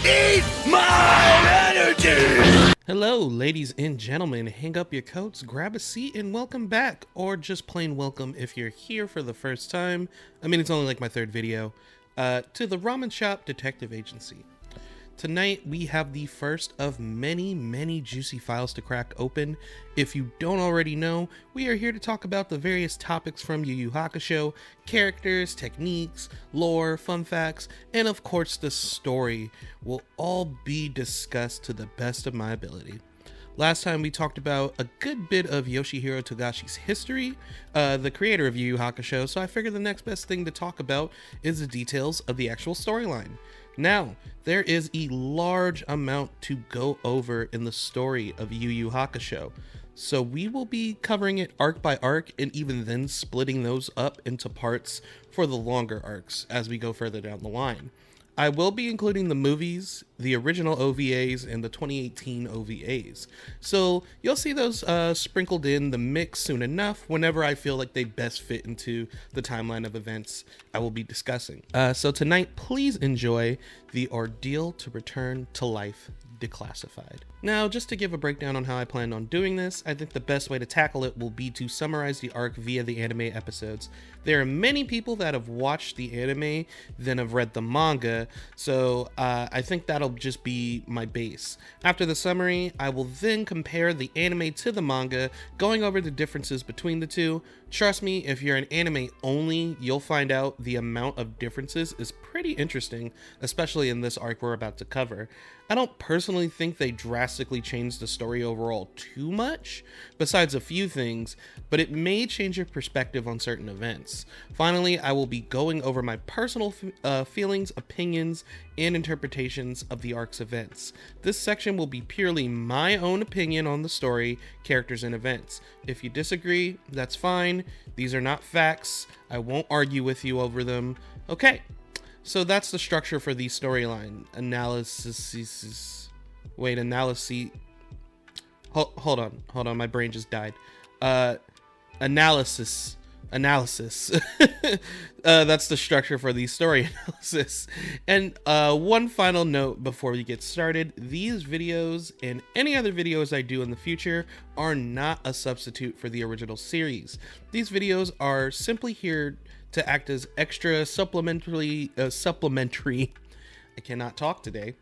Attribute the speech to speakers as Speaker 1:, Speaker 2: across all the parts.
Speaker 1: Eat my energy!
Speaker 2: Hello, ladies and gentlemen. Hang up your coats, grab a seat, and welcome back. Or just plain welcome if you're here for the first time. I mean, it's only like my third video. To the Ramen Shop Detective Agency. Tonight, we have the first of many juicy files to crack open. If you don't already know, we are here to talk about the various topics from Yu Yu Hakusho, characters, techniques, lore, fun facts, and of course the story will all be discussed to the best of my ability. Last time we talked about a good bit of Yoshihiro Togashi's history, the creator of Yu Yu Hakusho, so I figured the next best thing to talk about is the details of the actual storyline. Now, there is a large amount to go over in the story of Yu Yu Hakusho, so we will be covering it arc by arc and even then splitting those up into parts for the longer arcs as we go further down the line. I will be including the movies, the original OVAs, and the 2018 OVAs. So you'll see those sprinkled in the mix soon enough whenever I feel like they best fit into the timeline of events I will be discussing. So tonight, please enjoy the Ordeal to Return to Life Declassified. Now, just to give a breakdown on how I plan on doing this, I think the best way to tackle it will be to summarize the arc via the anime episodes. There are many people that have watched the anime than have read the manga, so I think that'll just be my base. After the summary, I will then compare the anime to the manga, going over the differences between the two. Trust me, if you're an anime only, you'll find out the amount of differences is pretty interesting, especially in this arc we're about to cover. I don't personally think they drastically changed the story overall too much, besides a few things, but it may change your perspective on certain events. Finally, I will be going over my personal feelings, opinions, and interpretations of the arc's events. This section will be purely my own opinion on the story, characters, and events. If you disagree, that's fine. These are not facts. I won't argue with you over them. Okay. So that's the structure for the storyline. Analysis. Wait, analysis. Hold on. My brain just died. Analysis. That's the structure for the story analysis. And one final note before we get started. These videos and any other videos I do in the future are not a substitute for the original series. These videos are simply here to act as extra supplementary, I cannot talk today,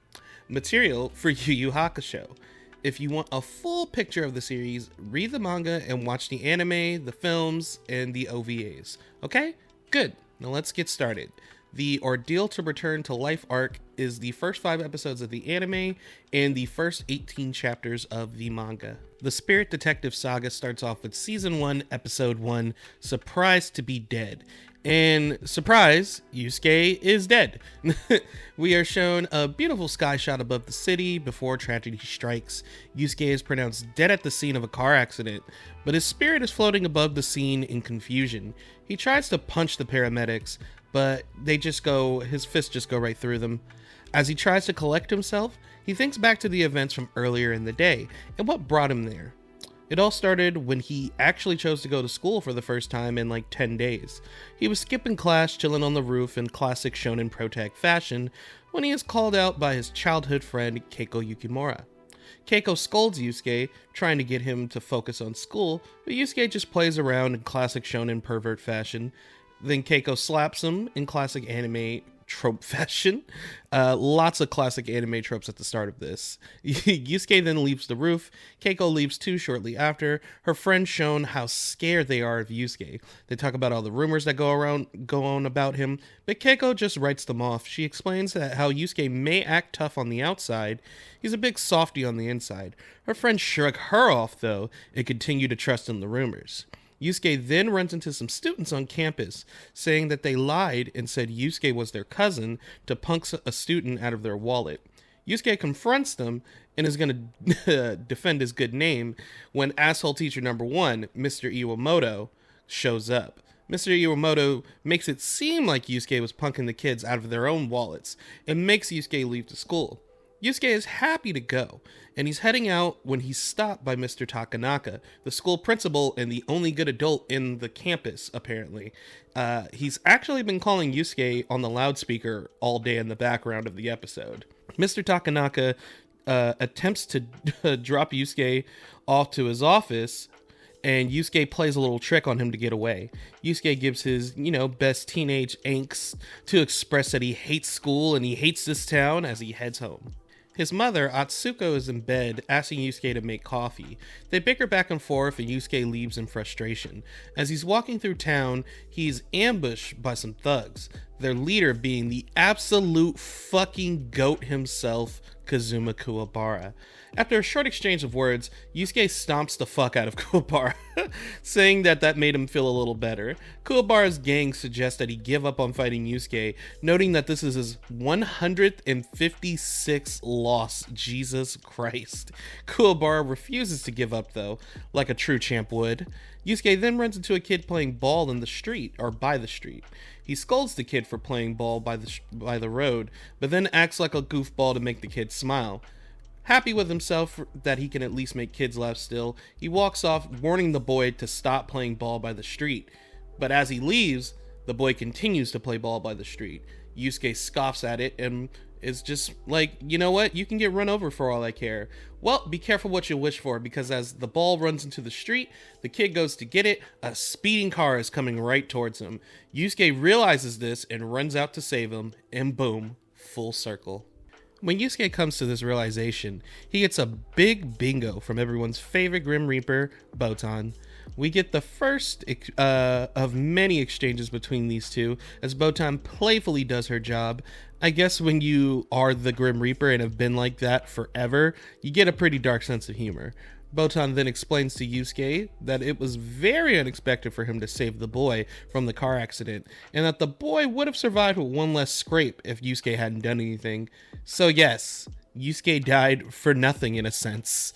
Speaker 2: material for Yu Yu Hakusho. If you want a full picture of the series, read the manga and watch the anime, the films, and the OVAs. Okay? Good. Now let's get started. The Ordeal to Return to Life arc is the first 5 episodes of the anime and the first 18 chapters of the manga. The Spirit Detective saga starts off with Season 1, Episode 1, Surprised to be Dead. And surprise, Yusuke is dead. We are shown a beautiful sky shot above the city before tragedy strikes. Yusuke is pronounced dead at the scene of a car accident, but his spirit is floating above the scene in confusion. He tries to punch the paramedics, but his fists just go right through them. As he tries to collect himself, he thinks back to the events from earlier in the day and what brought him there. It all started when he actually chose to go to school for the first time in like 10 days. He was skipping class, chilling on the roof in classic shonen protag fashion, when he is called out by his childhood friend Keiko Yukimura. Keiko scolds Yusuke, trying to get him to focus on school, but Yusuke just plays around in classic shonen pervert fashion. Then Keiko slaps him in classic anime trope fashion. Lots of classic anime tropes at the start of this. Yusuke then leaves the roof. Keiko leaves too shortly after. Her friends shown how scared they are of Yusuke. They talk about all the rumors that go on about him, but Keiko just writes them off. She explains that how Yusuke may act tough on the outside, he's a big softie on the inside. Her friends shrug her off though and continue to trust in the rumors. Yusuke then runs into some students on campus, saying that they lied and said Yusuke was their cousin to punk a student out of their wallet. Yusuke confronts them and is going to defend his good name when asshole teacher number 1, Mr. Iwamoto, shows up. Mr. Iwamoto makes it seem like Yusuke was punking the kids out of their own wallets and makes Yusuke leave the school. Yusuke is happy to go, and he's heading out when he's stopped by Mr. Takanaka, the school principal and the only good adult in the campus, apparently. He's actually been calling Yusuke on the loudspeaker all day in the background of the episode. Mr. Takanaka attempts to drop Yusuke off to his office, and Yusuke plays a little trick on him to get away. Yusuke gives his, best teenage angst to express that he hates school and he hates this town as he heads home. His mother, Atsuko, is in bed, asking Yusuke to make coffee. They bicker back and forth, and Yusuke leaves in frustration. As he's walking through town, he's ambushed by some thugs, their leader being the absolute fucking goat himself, Kazuma Kuwabara. After a short exchange of words, Yusuke stomps the fuck out of Kuwabara, saying that made him feel a little better. Kuwabara's gang suggests that he give up on fighting Yusuke, noting that this is his 156th loss. Jesus Christ. Kuwabara refuses to give up though, like a true champ would. Yusuke then runs into a kid playing ball in the street, or by the street. He scolds the kid for playing ball by the road, but then acts like a goofball to make the kid smile. Happy with himself that he can at least make kids laugh still, he walks off, warning the boy to stop playing ball by the street. But as he leaves, the boy continues to play ball by the street. Yusuke scoffs at it and is just like, you know what, you can get run over for all I care. Well, be careful what you wish for, because as the ball runs into the street, the kid goes to get it, a speeding car is coming right towards him. Yusuke realizes this and runs out to save him, and boom, full circle. When Yusuke comes to this realization, he gets a big bingo from everyone's favorite Grim Reaper, Botan. We get the first of many exchanges between these two, as Botan playfully does her job. I guess when you are the Grim Reaper and have been like that forever, you get a pretty dark sense of humor. Botan then explains to Yusuke that it was very unexpected for him to save the boy from the car accident, and that the boy would have survived with one less scrape if Yusuke hadn't done anything. So yes, Yusuke died for nothing in a sense.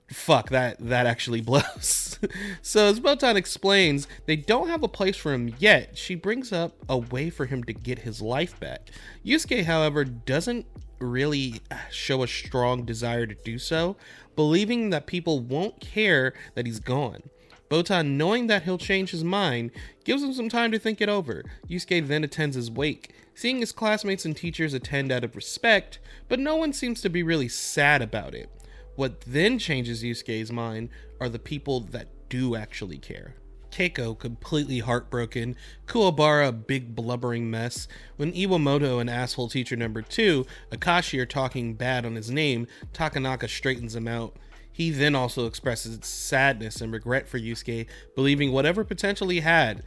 Speaker 2: Fuck, that actually blows. So as Botan explains, they don't have a place for him yet. She brings up a way for him to get his life back. Yusuke, however, doesn't really show a strong desire to do so, believing that people won't care that he's gone. Botan, knowing that he'll change his mind, gives him some time to think it over. Yusuke then attends his wake, seeing his classmates and teachers attend out of respect, but no one seems to be really sad about it. What then changes Yusuke's mind are the people that do actually care. Keiko completely heartbroken, Kuwabara a big blubbering mess. When Iwamoto and asshole teacher number 2, Akashi, are talking bad on his name, Takanaka straightens him out. He then also expresses sadness and regret for Yusuke, believing whatever potential he had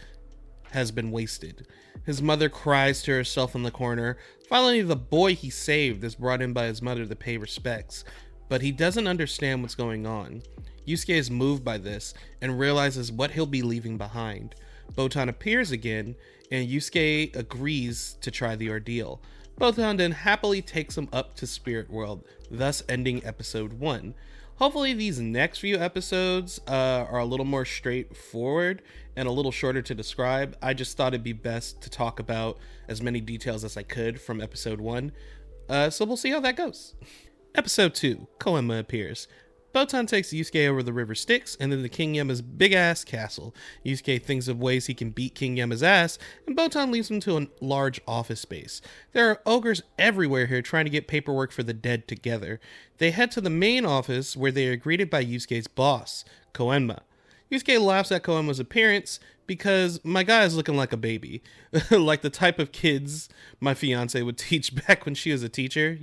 Speaker 2: has been wasted. His mother cries to herself in the corner. Finally, the boy he saved is brought in by his mother to pay respects, but he doesn't understand what's going on. Yusuke is moved by this and realizes what he'll be leaving behind. Botan appears again, and Yusuke agrees to try the ordeal. Botan then happily takes him up to Spirit World, thus ending episode 1. Hopefully these next few episodes are a little more straightforward and a little shorter to describe. I just thought it'd be best to talk about as many details as I could from episode 1. So we'll see how that goes. Episode 2, Koenma appears. Botan takes Yusuke over the river Styx and then to King Yema's big-ass castle. Yusuke thinks of ways he can beat King Yema's ass, and Botan leads him to a large office space. There are ogres everywhere here trying to get paperwork for the dead together. They head to the main office where they are greeted by Yusuke's boss, Koenma. Yusuke laughs at Koenma's appearance because my guy is looking like a baby. Like the type of kids my fiance would teach back when she was a teacher,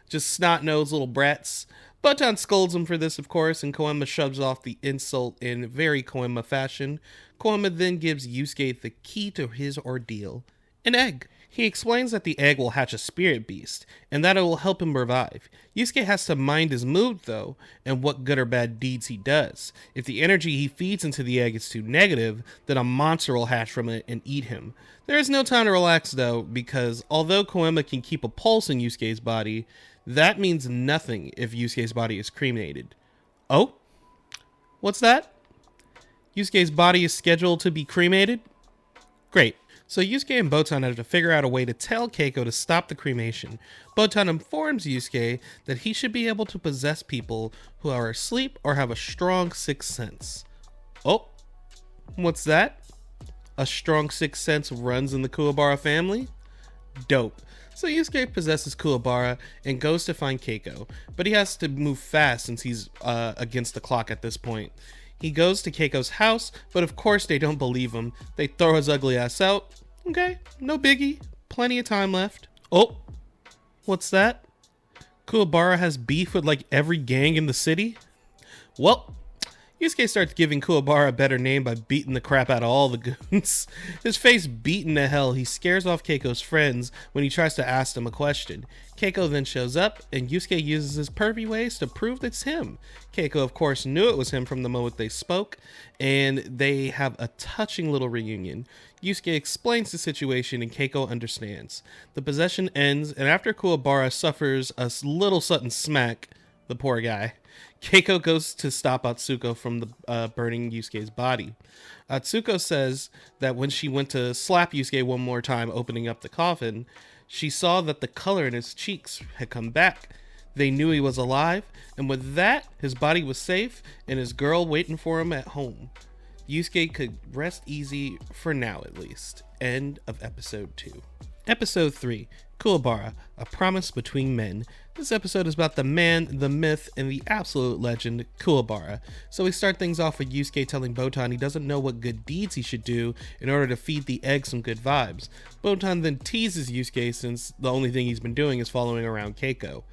Speaker 2: Just snot-nosed little brats. Botan scolds him for this, of course, and Koenma shoves off the insult in very Koenma fashion. Koenma then gives Yusuke the key to his ordeal, an egg. He explains that the egg will hatch a spirit beast, and that it will help him revive. Yusuke has to mind his mood, though, and what good or bad deeds he does. If the energy he feeds into the egg is too negative, then a monster will hatch from it and eat him. There is no time to relax, though, because although Koenma can keep a pulse in Yusuke's body, that means nothing if Yusuke's body is cremated. Oh? What's that? Yusuke's body is scheduled to be cremated? Great. So Yusuke and Botan have to figure out a way to tell Keiko to stop the cremation. Botan informs Yusuke that he should be able to possess people who are asleep or have a strong sixth sense. Oh, what's that? A strong sixth sense runs in the Kuwabara family? Dope. So Yusuke possesses Kuwabara and goes to find Keiko, but he has to move fast since he's against the clock at this point. He goes to Keiko's house, but of course they don't believe him. They throw his ugly ass out. Okay, no biggie. Plenty of time left. Oh, what's that? Kuwabara has beef with like every gang in the city? Well, Yusuke starts giving Kuwabara a better name by beating the crap out of all the goons. His face beaten to hell, he scares off Keiko's friends when he tries to ask them a question. Keiko then shows up, and Yusuke uses his pervy ways to prove it's him. Keiko, of course, knew it was him from the moment they spoke, and they have a touching little reunion. Yusuke explains the situation, and Keiko understands. The possession ends, and after Kuwabara suffers a little sudden smack, the poor guy, Keiko goes to stop Atsuko from the burning Yusuke's body. Atsuko says that when she went to slap Yusuke one more time opening up the coffin, she saw that the color in his cheeks had come back. They knew he was alive, and with that, his body was safe and his girl waiting for him at home. Yusuke could rest easy for now at least. End of episode 2. Episode 3, Kuwabara, A Promise Between Men. This episode is about the man, the myth, and the absolute legend, Kuwabara. So we start things off with Yusuke telling Botan he doesn't know what good deeds he should do in order to feed the egg some good vibes. Botan then teases Yusuke since the only thing he's been doing is following around Keiko.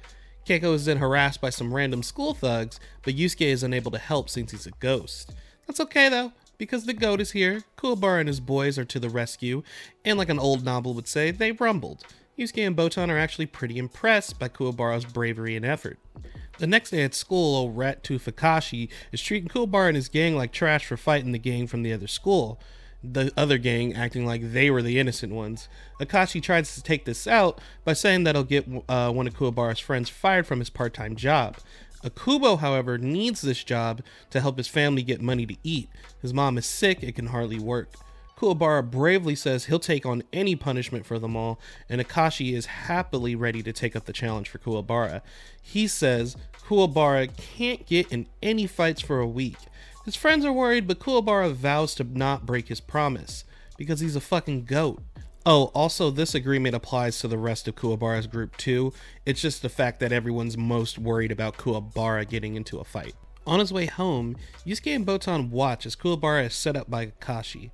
Speaker 2: Keiko is then harassed by some random school thugs, but Yusuke is unable to help since he's a ghost. That's okay though, because the goat is here, Kuwabara and his boys are to the rescue, and like an old novel would say, they rumbled. Yusuke and Botan are actually pretty impressed by Kuwabara's bravery and effort. The next day at school, old rat tooth Akashi is treating Kuwabara and his gang like trash for fighting the gang from the other school. The other gang acting like they were the innocent ones. Akashi tries to take this out by saying that he'll get one of Kuwabara's friends fired from his part-time job. Akubo, however, needs this job to help his family get money to eat. His mom is sick and can hardly work. Kuwabara bravely says he'll take on any punishment for them all, and Akashi is happily ready to take up the challenge for Kuwabara. He says Kuwabara can't get in any fights for a week. His friends are worried, but Kuwabara vows to not break his promise, because he's a fucking goat. Oh, also this agreement applies to the rest of Kuwabara's group too. It's just the fact that everyone's most worried about Kuwabara getting into a fight. On his way home, Yusuke and Botan watch as Kuwabara is set up by Akashi,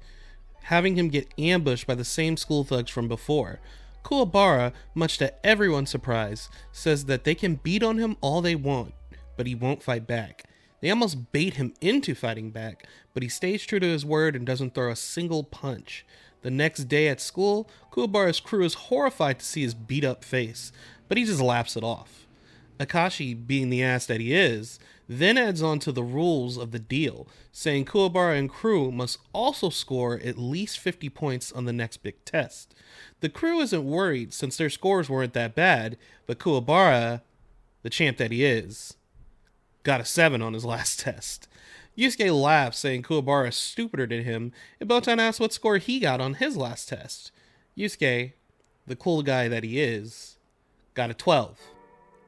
Speaker 2: having him get ambushed by the same school thugs from before. Kuwabara, much to everyone's surprise, says that they can beat on him all they want, but he won't fight back. They almost bait him into fighting back, but he stays true to his word and doesn't throw a single punch. The next day at school, Kuwabara's crew is horrified to see his beat up face, but he just laughs it off. Akashi, being the ass that he is, then adds on to the rules of the deal, saying Kuwabara and crew must also score at least 50 points on the next big test. The crew isn't worried since their scores weren't that bad, but Kuwabara, the champ that he is, got a 7 on his last test. Yusuke laughs, saying Kuwabara is stupider than him, and Botan asks what score he got on his last test. Yusuke, the cool guy that he is, got a 12.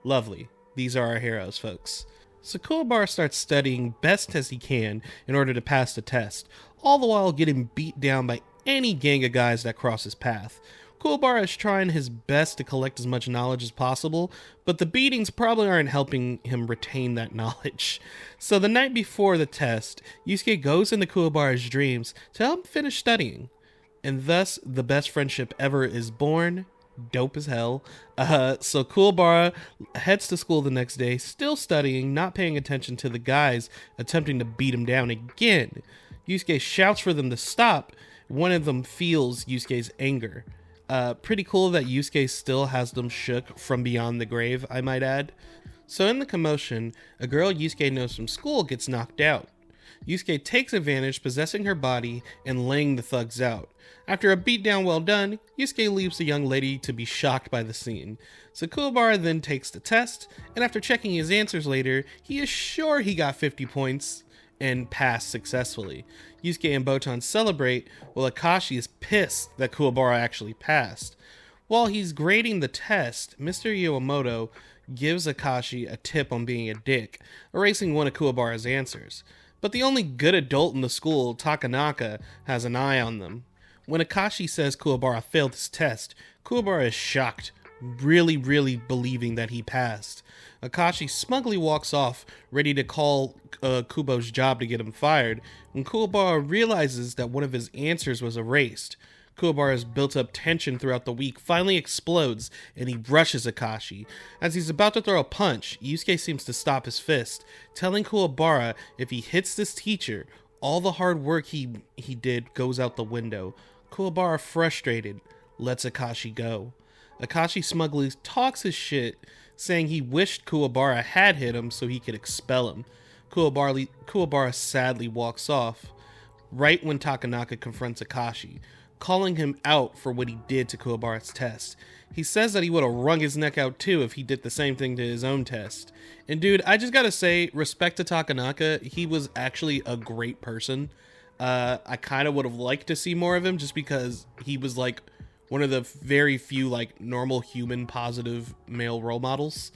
Speaker 2: Lovely. These are our heroes, folks. So Kuwabara starts studying best as he can in order to pass the test, all the while getting beat down by any gang of guys that cross his path. Kuwabara is trying his best to collect as much knowledge as possible, but the beatings probably aren't helping him retain that knowledge. So the night before the test, Yusuke goes into Kuwabara's dreams to help him finish studying, and thus the best friendship ever is born. Dope as hell. So Kuwabara heads to school the next day, still studying, not paying attention to the guys attempting to beat him down again. Yusuke shouts for them to stop. One of them feels Yusuke's anger. Pretty cool that Yusuke still has them shook from beyond the grave, I might add. So in the commotion, a girl Yusuke knows from school gets knocked out. Yusuke takes advantage, possessing her body and laying the thugs out. After a beatdown well done, Yusuke leaves the young lady to be shocked by the scene. So Kuwabara then takes the test, and after checking his answers later, he is sure he got 50 points, and pass successfully. Yusuke and Botan celebrate while Akashi is pissed that Kuwabara actually passed. While he's grading the test, Mr. Yomoto gives Akashi a tip on being a dick, erasing one of Kuwabara's answers. But the only good adult in the school, Takanaka, has an eye on them. When Akashi says Kuwabara failed his test, Kuwabara is shocked, really believing that he passed. Akashi smugly walks off, ready to call Kubo's job to get him fired, when Kuwabara realizes that one of his answers was erased. Kuwabara's built-up tension throughout the week finally explodes, and he rushes Akashi. As he's about to throw a punch, Yusuke seems to stop his fist, telling Kuwabara if he hits this teacher, all the hard work he did goes out the window. Kuwabara, frustrated, lets Akashi go. Akashi smugly talks his shit, saying he wished Kuwabara had hit him so he could expel him. Kuwabara sadly walks off, right when Takanaka confronts Akashi, calling him out for what he did to Kuwabara's test. He says that he would have wrung his neck out too if he did the same thing to his own test. And dude, I just gotta say, respect to Takanaka, he was actually a great person. I kind of would have liked to see more of him just because he was like one of the very few like normal human positive male role models.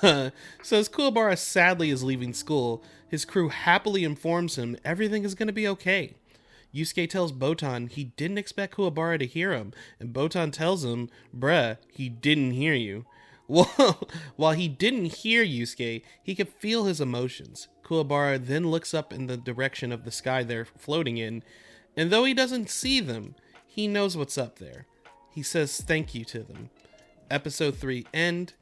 Speaker 2: So as Kuwabara sadly is leaving school, his crew happily informs him everything is gonna be okay. Yusuke tells Botan he didn't expect Kuwabara to hear him, and Botan tells him, bruh, he didn't hear you. While he didn't hear Yusuke, he could feel his emotions. Kuwabara then looks up in the direction of the sky they're floating in, and though he doesn't see them, he knows what's up there. He says thank you to them. Episode 3 end.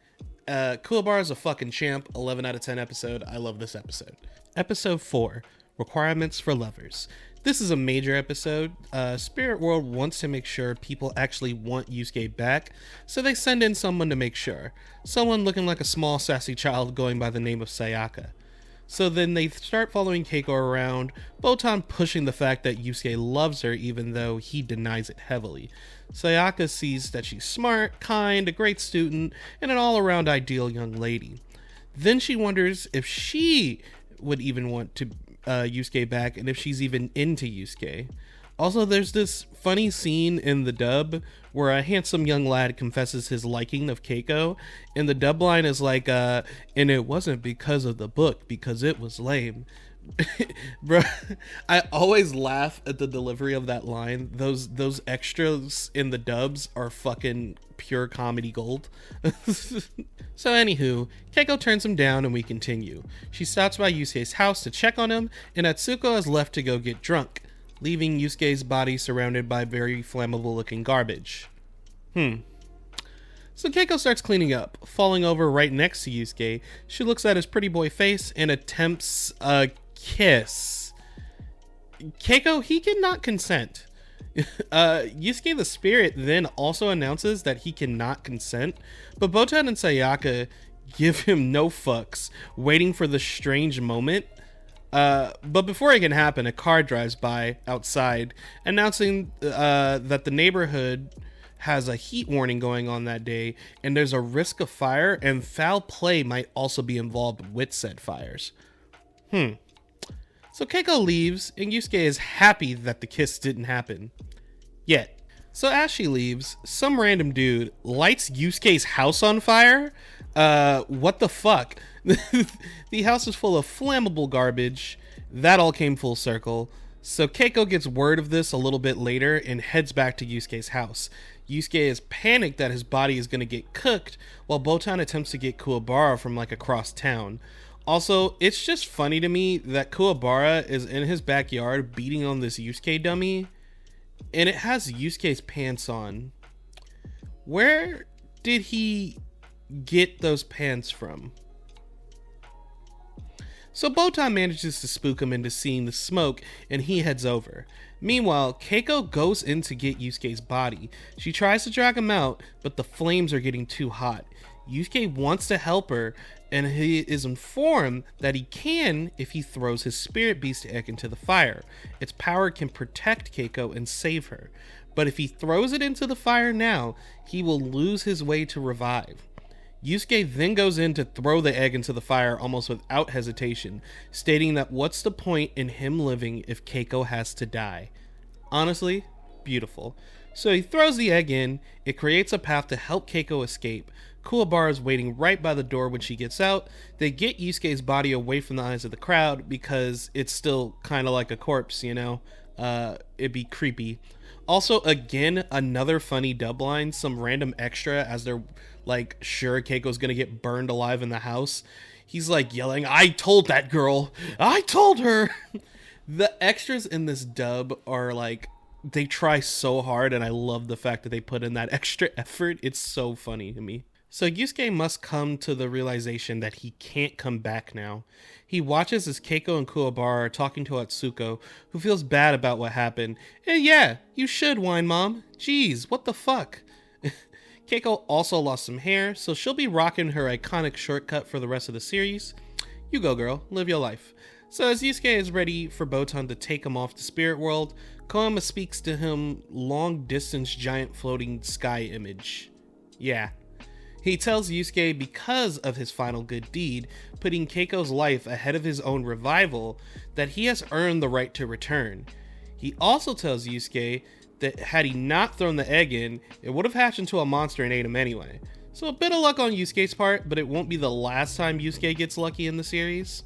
Speaker 2: Kuwabara's a fucking champ. 11 out of 10 episode. I love this episode. Episode 4. Requirements for lovers. This is a major episode. Spirit World wants to make sure people actually want Yusuke back, so they send in someone to make sure. Someone looking like a small sassy child going by the name of Sayaka. So then they start following Keiko around, Botan pushing the fact that Yusuke loves her even though he denies it heavily. Sayaka sees that she's smart, kind, a great student, and an all-around ideal young lady. Then she wonders if she would even want to Yusuke back and if she's even into Yusuke. Also, there's this funny scene in the dub where a handsome young lad confesses his liking of Keiko, and the dub line is like, and it wasn't because of the book, because it was lame. Bro, I always laugh at the delivery of that line. Those extras in the dubs are fucking pure comedy gold. So anywho, Keiko turns him down and we continue. She stops by Yusuke's house to check on him, and Atsuko is left to go get drunk, leaving Yusuke's body surrounded by very flammable looking garbage. So Keiko starts cleaning up, falling over right next to Yusuke. She looks at his pretty boy face and attempts a kiss. Keiko, he cannot consent. Yusuke the spirit then also announces that he cannot consent, but Botan and Sayaka give him no fucks, waiting for the strange moment. But before it can happen, a car drives by outside, announcing that the neighborhood has a heat warning going on that day, and there's a risk of fire, and foul play might also be involved with said fires. So Keiko leaves, and Yusuke is happy that the kiss didn't happen. Yet. So as she leaves, some random dude lights Yusuke's house on fire? What the fuck? The house is full of flammable garbage. That all came full circle. So Keiko gets word of this a little bit later and heads back to Yusuke's house. Yusuke is panicked that his body is going to get cooked, while Botan attempts to get Kuwabara from like across town. Also, it's just funny to me that Kuwabara is in his backyard beating on this Yusuke dummy, and it has Yusuke's pants on. Where did he get those pants from? So Botan manages to spook him into seeing the smoke, and he heads over. Meanwhile, Keiko goes in to get Yusuke's body. She tries to drag him out, but the flames are getting too hot. Yusuke wants to help her, and he is informed that he can if he throws his spirit beast egg into the fire. Its power can protect Keiko and save her, but if he throws it into the fire now, he will lose his way to revive. Yusuke then goes in to throw the egg into the fire almost without hesitation, stating that what's the point in him living if Keiko has to die? Honestly, beautiful. So he throws the egg in, it creates a path to help Keiko escape. Kuwabara is waiting right by the door when she gets out. They get Yusuke's body away from the eyes of the crowd because it's still kind of like a corpse, you know? It'd be creepy. Also, again, another funny dub line, some random extra as they're like sure Keiko's gonna get burned alive in the house. He's like yelling, "I told that girl! I told her!" The extras in this dub are like, they try so hard, and I love the fact that they put in that extra effort. It's so funny to me. So Yusuke must come to the realization that he can't come back now. He watches as Keiko and Kuwabara are talking to Atsuko, who feels bad about what happened. And yeah, you should whine, Mom. Jeez, what the fuck? Keiko also lost some hair, so she'll be rocking her iconic shortcut for the rest of the series. You go, girl. Live your life. So as Yusuke is ready for Botan to take him off to Spirit World, Koema speaks to him long-distance giant floating sky image. Yeah. He tells Yusuke because of his final good deed, putting Keiko's life ahead of his own revival, that he has earned the right to return. He also tells Yusuke that had he not thrown the egg in, it would have hatched into a monster and ate him anyway. So a bit of luck on Yusuke's part, but it won't be the last time Yusuke gets lucky in the series.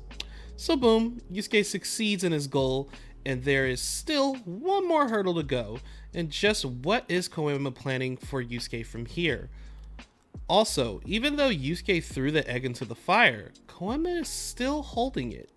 Speaker 2: So boom, Yusuke succeeds in his goal, and there is still one more hurdle to go, and just what is Koema planning for Yusuke from here? Also, even though Yusuke threw the egg into the fire, Koema is still holding it.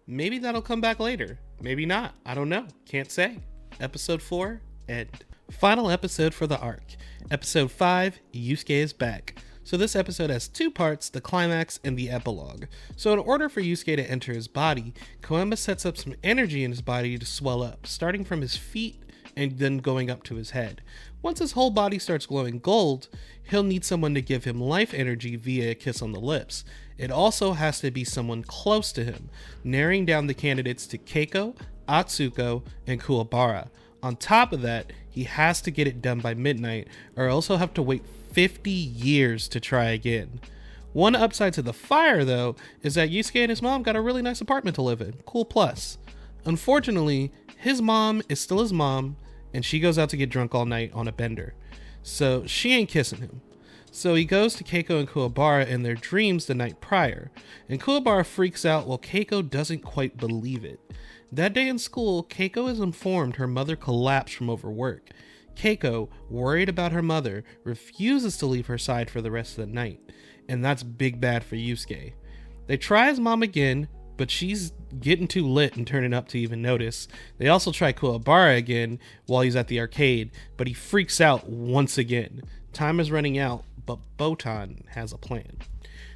Speaker 2: Maybe that'll come back later. Maybe not. I don't know. Can't say. Episode 4, end. Final episode for the arc. Episode 5, Yusuke is back. So this episode has 2 parts, the climax and the epilogue. So in order for Yusuke to enter his body, Koema sets up some energy in his body to swell up, starting from his feet and then going up to his head. Once his whole body starts glowing gold, he'll need someone to give him life energy via a kiss on the lips. It also has to be someone close to him, narrowing down the candidates to Keiko, Atsuko, and Kuwabara. On top of that, he has to get it done by midnight, or else he'll have to wait 50 years to try again. One upside to the fire, though, is that Yusuke and his mom got a really nice apartment to live in. Cool plus. Unfortunately, his mom is still his mom, and she goes out to get drunk all night on a bender. So she ain't kissing him. So he goes to Keiko and Kuwabara in their dreams the night prior, and Kuwabara freaks out while Keiko doesn't quite believe it. That day in school, Keiko is informed her mother collapsed from overwork. Keiko, worried about her mother, refuses to leave her side for the rest of the night, and that's big bad for Yusuke. They try his mom again, but she's getting too lit and turning up to even notice. They also try Kuwabara again while he's at the arcade, but he freaks out once again. Time is running out, but Botan has a plan.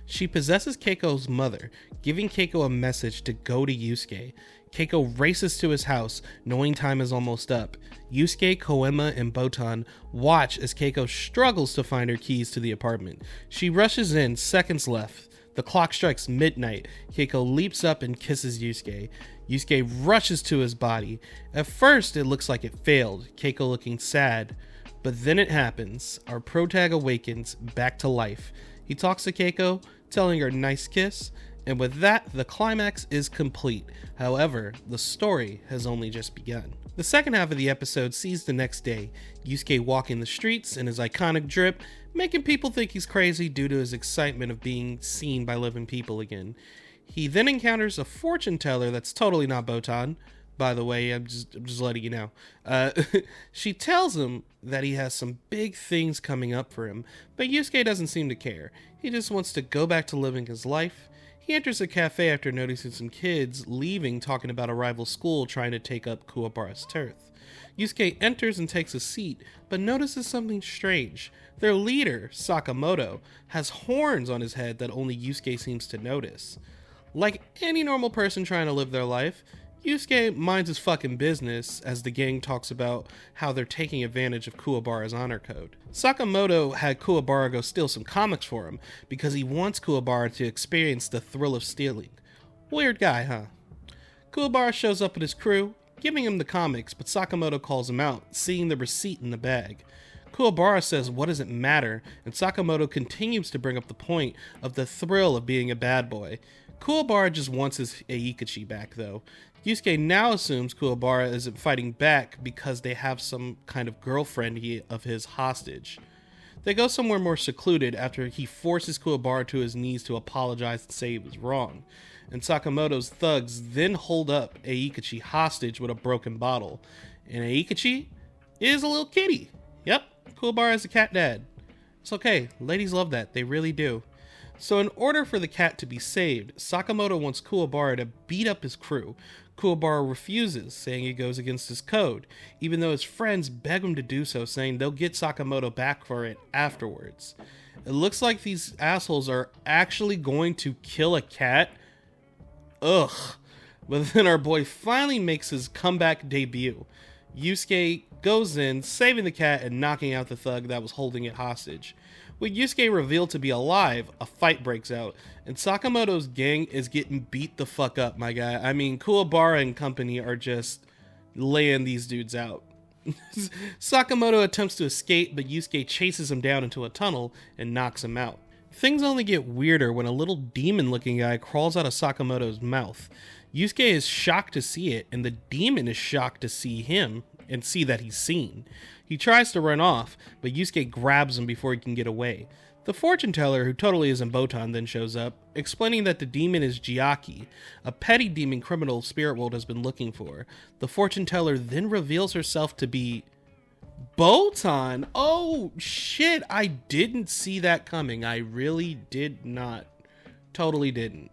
Speaker 2: She possesses Keiko's mother, giving Keiko a message to go to Yusuke. Keiko races to his house, knowing time is almost up. Yusuke, Koema, and Botan watch as Keiko struggles to find her keys to the apartment. She rushes in, seconds left. The clock strikes midnight. Keiko leaps up and kisses Yusuke. Yusuke rushes to his body. At first, it looks like it failed, Keiko looking sad. But then it happens. Our protag awakens, back to life. He talks to Keiko, telling her nice kiss, and with that, the climax is complete. However, the story has only just begun. The second half of the episode sees the next day, Yusuke walking the streets in his iconic drip, making people think he's crazy due to his excitement of being seen by living people again. He then encounters a fortune teller that's totally not Botan. By the way, I'm just letting you know. She tells him that he has some big things coming up for him, but Yusuke doesn't seem to care. He just wants to go back to living his life. He enters a cafe after noticing some kids leaving talking about a rival school trying to take up Kuwabara's turf. Yusuke enters and takes a seat, but notices something strange. Their leader, Sakamoto, has horns on his head that only Yusuke seems to notice. Like any normal person trying to live their life, Yusuke minds his fucking business as the gang talks about how they're taking advantage of Kuwabara's honor code. Sakamoto had Kuwabara go steal some comics for him because he wants Kuwabara to experience the thrill of stealing. Weird guy, huh? Kuwabara shows up with his crew, giving him the comics, but Sakamoto calls him out, seeing the receipt in the bag. Kuwabara says, what does it matter? And Sakamoto continues to bring up the point of the thrill of being a bad boy. Kuwabara just wants his Aikachi back though. Yusuke now assumes Kuwabara isn't fighting back because they have some kind of girlfriend of his hostage. They go somewhere more secluded after he forces Kuwabara to his knees to apologize and say he was wrong. And Sakamoto's thugs then hold up Aikachi hostage with a broken bottle. And Aikachi is a little kitty. Yep, Kuwabara is a cat dad. It's okay, ladies love that, they really do. So in order for the cat to be saved, Sakamoto wants Kuwabara to beat up his crew. Kuwabara refuses, saying it goes against his code, even though his friends beg him to do so, saying they'll get Sakamoto back for it afterwards. It looks like these assholes are actually going to kill a cat. Ugh. But then our boy finally makes his comeback debut. Yusuke goes in, saving the cat and knocking out the thug that was holding it hostage. With Yusuke revealed to be alive, a fight breaks out, and Sakamoto's gang is getting beat the fuck up, my guy. I mean, Kuwabara and company are just laying these dudes out. Sakamoto attempts to escape, but Yusuke chases him down into a tunnel and knocks him out. Things only get weirder when a little demon-looking guy crawls out of Sakamoto's mouth. Yusuke is shocked to see it, and the demon is shocked to see him and see that he's seen. He tries to run off, but Yusuke grabs him before he can get away. The fortune teller, who totally isn't Botan, then shows up, explaining that the demon is Jiaki, a petty demon criminal Spirit World has been looking for. The fortune teller then reveals herself to be Botan. Oh shit, I didn't see that coming. I really did not. Totally didn't.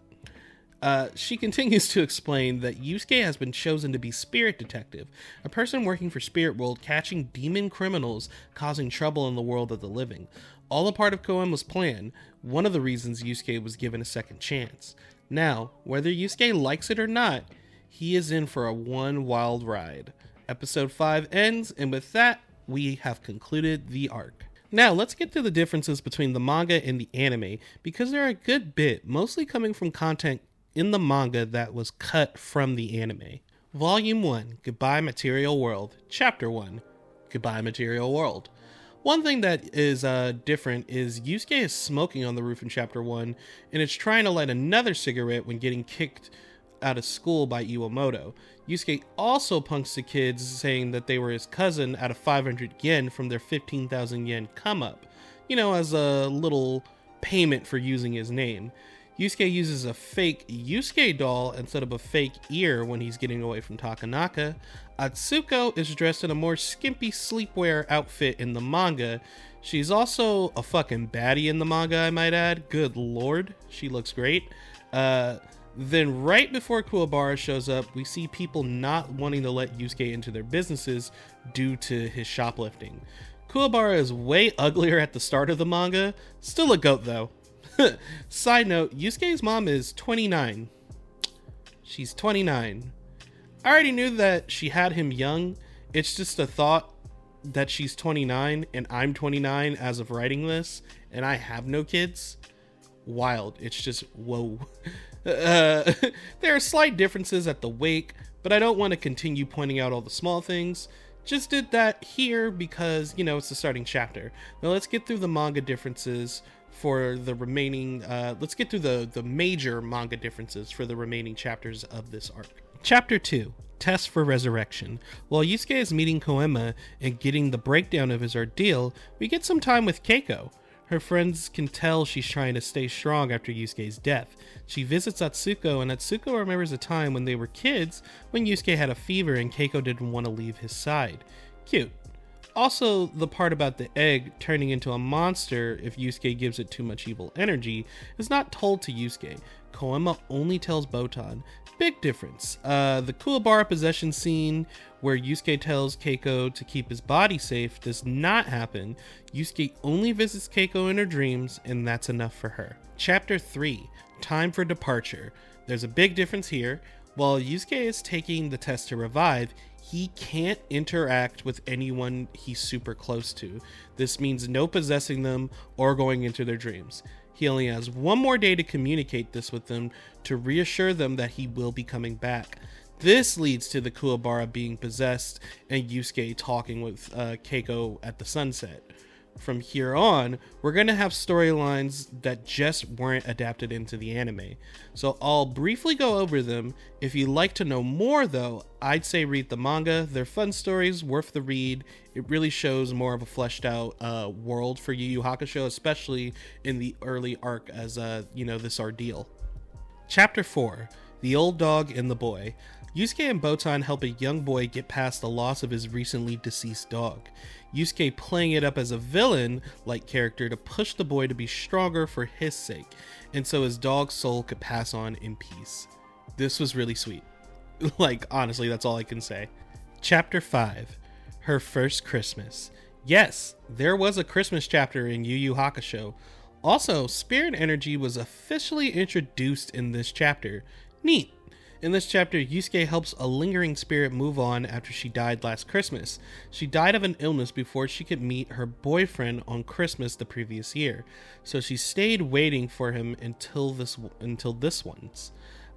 Speaker 2: She continues to explain that Yusuke has been chosen to be Spirit Detective, a person working for Spirit World catching demon criminals causing trouble in the world of the living. All a part of Koenma's plan, one of the reasons Yusuke was given a second chance. Now, whether Yusuke likes it or not, he is in for a one wild ride. Episode 5 ends, and with that, we have concluded the arc. Now, let's get to the differences between the manga and the anime, because there are a good bit, mostly coming from content in the manga that was cut from the anime. Volume 1, Goodbye Material World. Chapter 1, Goodbye Material World. One thing that is different is Yusuke is smoking on the roof in Chapter 1, and is trying to light another cigarette when getting kicked out of school by Iwamoto. Yusuke also punks the kids, saying that they were his cousin out of 500 yen from their 15,000 yen come-up, as a little payment for using his name. Yusuke uses a fake Yusuke doll instead of a fake ear when he's getting away from Takanaka. Atsuko is dressed in a more skimpy sleepwear outfit in the manga. She's also a fucking baddie in the manga, I might add. Good lord, she looks great. Then right before Kuwabara shows up, we see people not wanting to let Yusuke into their businesses due to his shoplifting. Kuwabara is way uglier at the start of the manga. Still a goat though. Side note, Yusuke's mom is 29. She's 29. I already knew that she had him young. It's just a thought that she's 29 and I'm 29 as of writing this, and I have no kids. Wild. It's just, whoa. There are slight differences at the wake, but I don't want to continue pointing out all the small things. Just did that here because, it's the starting chapter. Now let's get through the manga differences for the remaining, let's get through the major manga differences for the remaining chapters of this arc. Chapter 2, Test for Resurrection. While Yusuke is meeting Koenma and getting the breakdown of his ordeal, we get some time with Keiko. Her friends can tell she's trying to stay strong after Yusuke's death. She visits Atsuko, and Atsuko remembers a time when they were kids when Yusuke had a fever and Keiko didn't want to leave his side. Cute. Also, the part about the egg turning into a monster if Yusuke gives it too much evil energy is not told to Yusuke. Koenma only tells Botan. Big difference. The Kuwabara possession scene where Yusuke tells Keiko to keep his body safe does not happen. Yusuke only visits Keiko in her dreams, and that's enough for her. Chapter 3, Time for Departure. There's a big difference here. While Yusuke is taking the test to revive, he can't interact with anyone he's super close to. This means no possessing them or going into their dreams. He only has one more day to communicate this with them to reassure them that he will be coming back. This leads to the Kuwabara being possessed and Yusuke talking with Keiko at the sunset. From here on, we're going to have storylines that just weren't adapted into the anime. So I'll briefly go over them. If you'd like to know more though, I'd say read the manga. They're fun stories, worth the read. It really shows more of a fleshed out world for Yu Yu Hakusho, especially in the early arc as this ordeal. Chapter 4, The Old Dog and the Boy. Yusuke and Botan help a young boy get past the loss of his recently deceased dog. Yusuke playing it up as a villain-like character to push the boy to be stronger for his sake, and so his dog's soul could pass on in peace. This was really sweet. Honestly, that's all I can say. Chapter 5, Her First Christmas. Yes, there was a Christmas chapter in Yu Yu Hakusho. Also, spirit energy was officially introduced in this chapter. Neat. In this chapter, Yusuke helps a lingering spirit move on after she died last Christmas. She died of an illness before she could meet her boyfriend on Christmas the previous year, so she stayed waiting for him until this once.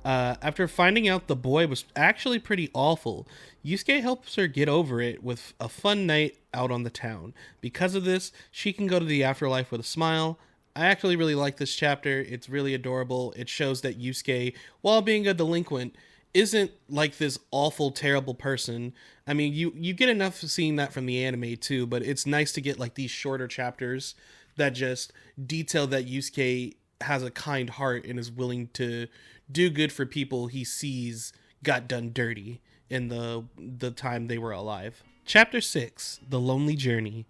Speaker 2: After finding out the boy was actually pretty awful, Yusuke helps her get over it with a fun night out on the town. Because of this, she can go to the afterlife with a smile. I actually really like this chapter. It's really adorable. It shows that Yusuke, while being a delinquent, isn't like this awful, terrible person. I mean, you get enough seeing that from the anime too, but it's nice to get like these shorter chapters that just detail that Yusuke has a kind heart and is willing to do good for people he sees got done dirty in the time they were alive. Chapter 6, The Lonely Journey.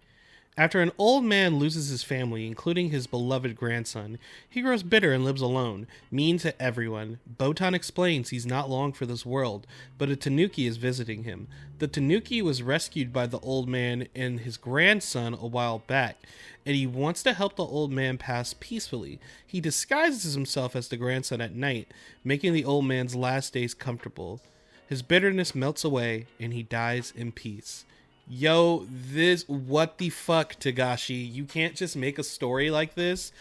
Speaker 2: After an old man loses his family, including his beloved grandson, he grows bitter and lives alone, mean to everyone. Botan explains he's not long for this world, but a tanuki is visiting him. The tanuki was rescued by the old man and his grandson a while back, and he wants to help the old man pass peacefully. He disguises himself as the grandson at night, making the old man's last days comfortable. His bitterness melts away, and he dies in peace. Yo, what the fuck, Tagashi? You can't just make a story like this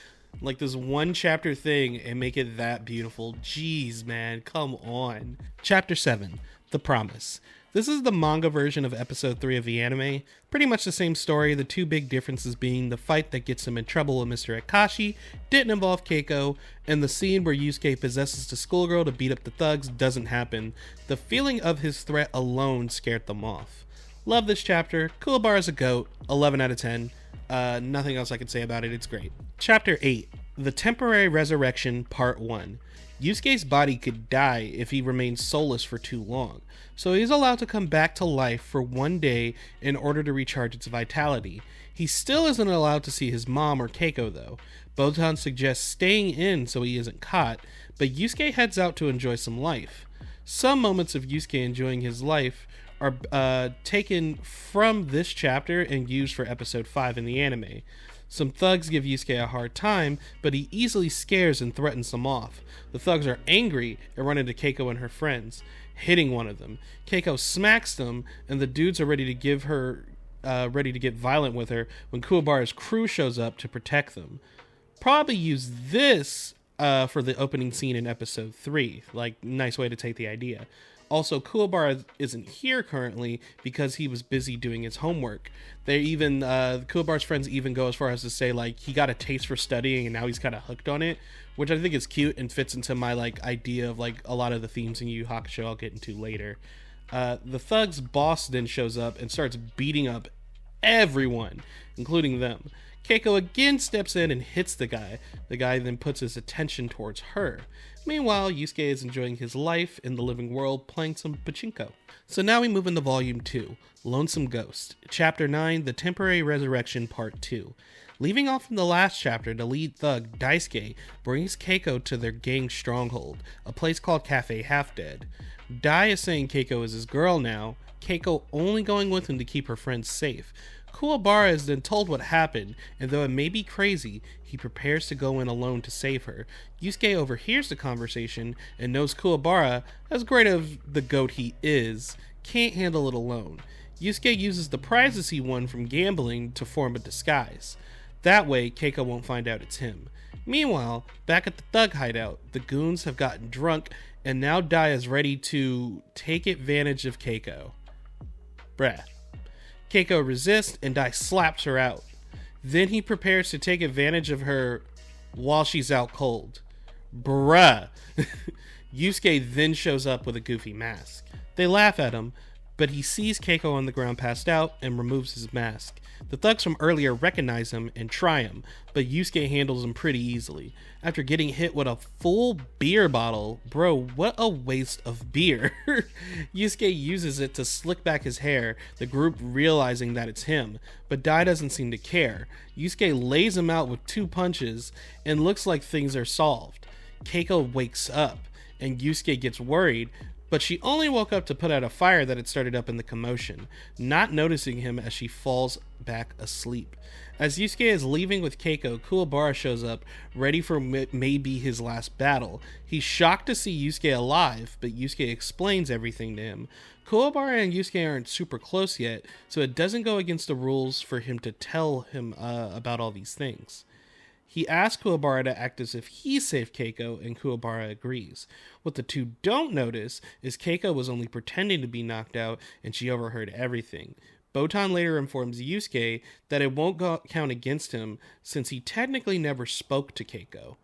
Speaker 2: one chapter thing, and make it that beautiful. Jeez, man, come on. Chapter 7, The Promise. This is the manga version of episode 3 of the anime. Pretty much the same story, the two big differences being the fight that gets him in trouble with Mr. Akashi didn't involve Keiko, and the scene where Yusuke possesses the schoolgirl to beat up the thugs doesn't happen. The feeling of his threat alone scared them off. Love this chapter. Kuwabara's a goat. 11 out of 10. Nothing else I can say about it. It's great. Chapter 8. The Temporary Resurrection, Part 1. Yusuke's body could die if he remains soulless for too long, so he's allowed to come back to life for one day in order to recharge its vitality. He still isn't allowed to see his mom or Keiko though. Botan suggests staying in so he isn't caught, but Yusuke heads out to enjoy some life. Some moments of Yusuke enjoying his life are taken from this chapter and used for episode 5 in the anime. Some thugs give Yusuke a hard time, but he easily scares and threatens them off. The thugs are angry and run into Keiko and her friends, hitting one of them. Keiko smacks them, and the dudes are ready to get violent with her when Kuwabara's crew shows up to protect them. Probably use this for the opening scene in episode 3. Nice way to take the idea. Also, Kuwabara isn't here currently because he was busy doing his homework. Kuwabara's friends even go as far as to say, he got a taste for studying and now he's kind of hooked on it, which I think is cute and fits into my, idea of, a lot of the themes in Yu Yu Hakusho I'll get into later. The thug's boss then shows up and starts beating up everyone, including them. Keiko again steps in and hits the guy. The guy then puts his attention towards her. Meanwhile, Yusuke is enjoying his life in the living world, playing some pachinko. So now we move into Volume 2, Lonesome Ghost, Chapter 9, The Temporary Resurrection, Part 2. Leaving off from the last chapter, the lead thug, Daisuke, brings Keiko to their gang stronghold, a place called Cafe Half Dead. Dai is saying Keiko is his girl now, Keiko only going with him to keep her friends safe. Kuwabara is then told what happened, and though it may be crazy, he prepares to go in alone to save her. Yusuke overhears the conversation and knows Kuwabara, as great of the goat he is, can't handle it alone. Yusuke uses the prizes he won from gambling to form a disguise. That way, Keiko won't find out it's him. Meanwhile, back at the thug hideout, the goons have gotten drunk and now Dai is ready to take advantage of Keiko. Bruh. Keiko resists and Dai slaps her out. Then he prepares to take advantage of her while she's out cold. Bruh. Yusuke then shows up with a goofy mask. They laugh at him, but he sees Keiko on the ground passed out and removes his mask. The thugs from earlier recognize him and try him, but Yusuke handles him pretty easily. After getting hit with a full beer bottle, bro, what a waste of beer. Yusuke uses it to slick back his hair, the group realizing that it's him, but Dai doesn't seem to care. Yusuke lays him out with 2 punches and looks like things are solved. Keiko wakes up and Yusuke gets worried, but she only woke up to put out a fire that had started up in the commotion, not noticing him as she falls back asleep. As Yusuke is leaving with Keiko, Kuwabara shows up, ready for maybe his last battle. He's shocked to see Yusuke alive, but Yusuke explains everything to him. Kuwabara and Yusuke aren't super close yet, so it doesn't go against the rules for him to tell him about all these things. He asks Kuwabara to act as if he saved Keiko, and Kuwabara agrees. What the two don't notice is Keiko was only pretending to be knocked out, and she overheard everything. Botan later informs Yusuke that it won't count against him, since he technically never spoke to Keiko.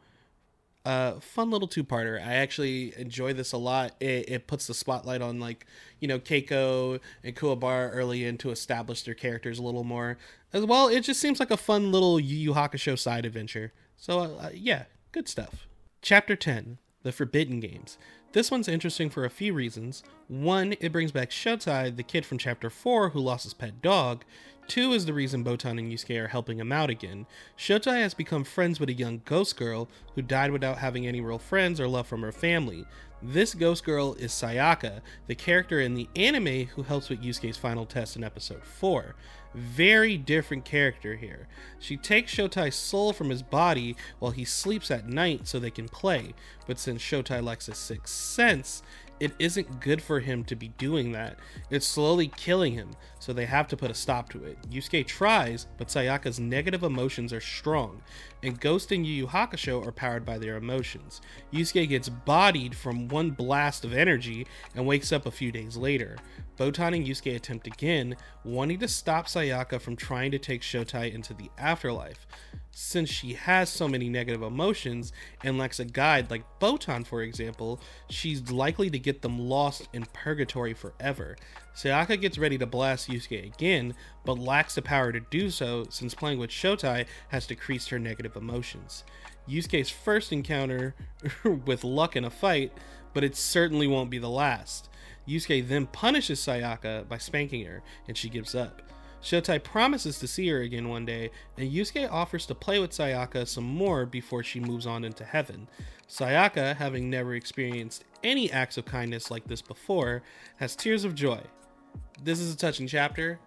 Speaker 2: Fun little 2-parter. I actually enjoy this a lot. It puts the spotlight on, like, you know, Keiko and Kuwabara early in to establish their characters a little more. As well, it just seems like a fun little Yu Yu Hakusho side adventure. So, yeah, good stuff. Chapter 10, The Forbidden Games. This one's interesting for a few reasons. 1, it brings back Shotai, the kid from Chapter 4 who lost his pet dog. 2 is the reason Botan and Yusuke are helping him out again. Shotai has become friends with a young ghost girl who died without having any real friends or love from her family. This ghost girl is Sayaka, the character in the anime who helps with Yusuke's final test in episode 4. Very different character here. She takes Shotai's soul from his body while he sleeps at night so they can play, but since Shotai lacks a sixth sense, it isn't good for him to be doing that. It's slowly killing him, so they have to put a stop to it. Yusuke tries, but Sayaka's negative emotions are strong, and Ghost and Yu Yu Hakusho are powered by their emotions. Yusuke gets bodied from one blast of energy and wakes up a few days later. Botan and Yusuke attempt again, wanting to stop Sayaka from trying to take Shotai into the afterlife. Since she has so many negative emotions and lacks a guide like Botan, for example, she's likely to get them lost in purgatory forever. Sayaka gets ready to blast Yusuke again, but lacks the power to do so since playing with Shotai has decreased her negative emotions. Yusuke's first encounter with luck in a fight, but it certainly won't be the last. Yusuke then punishes Sayaka by spanking her, and she gives up. Shotai promises to see her again one day, and Yusuke offers to play with Sayaka some more before she moves on into heaven. Sayaka, having never experienced any acts of kindness like this before, has tears of joy. This is a touching chapter.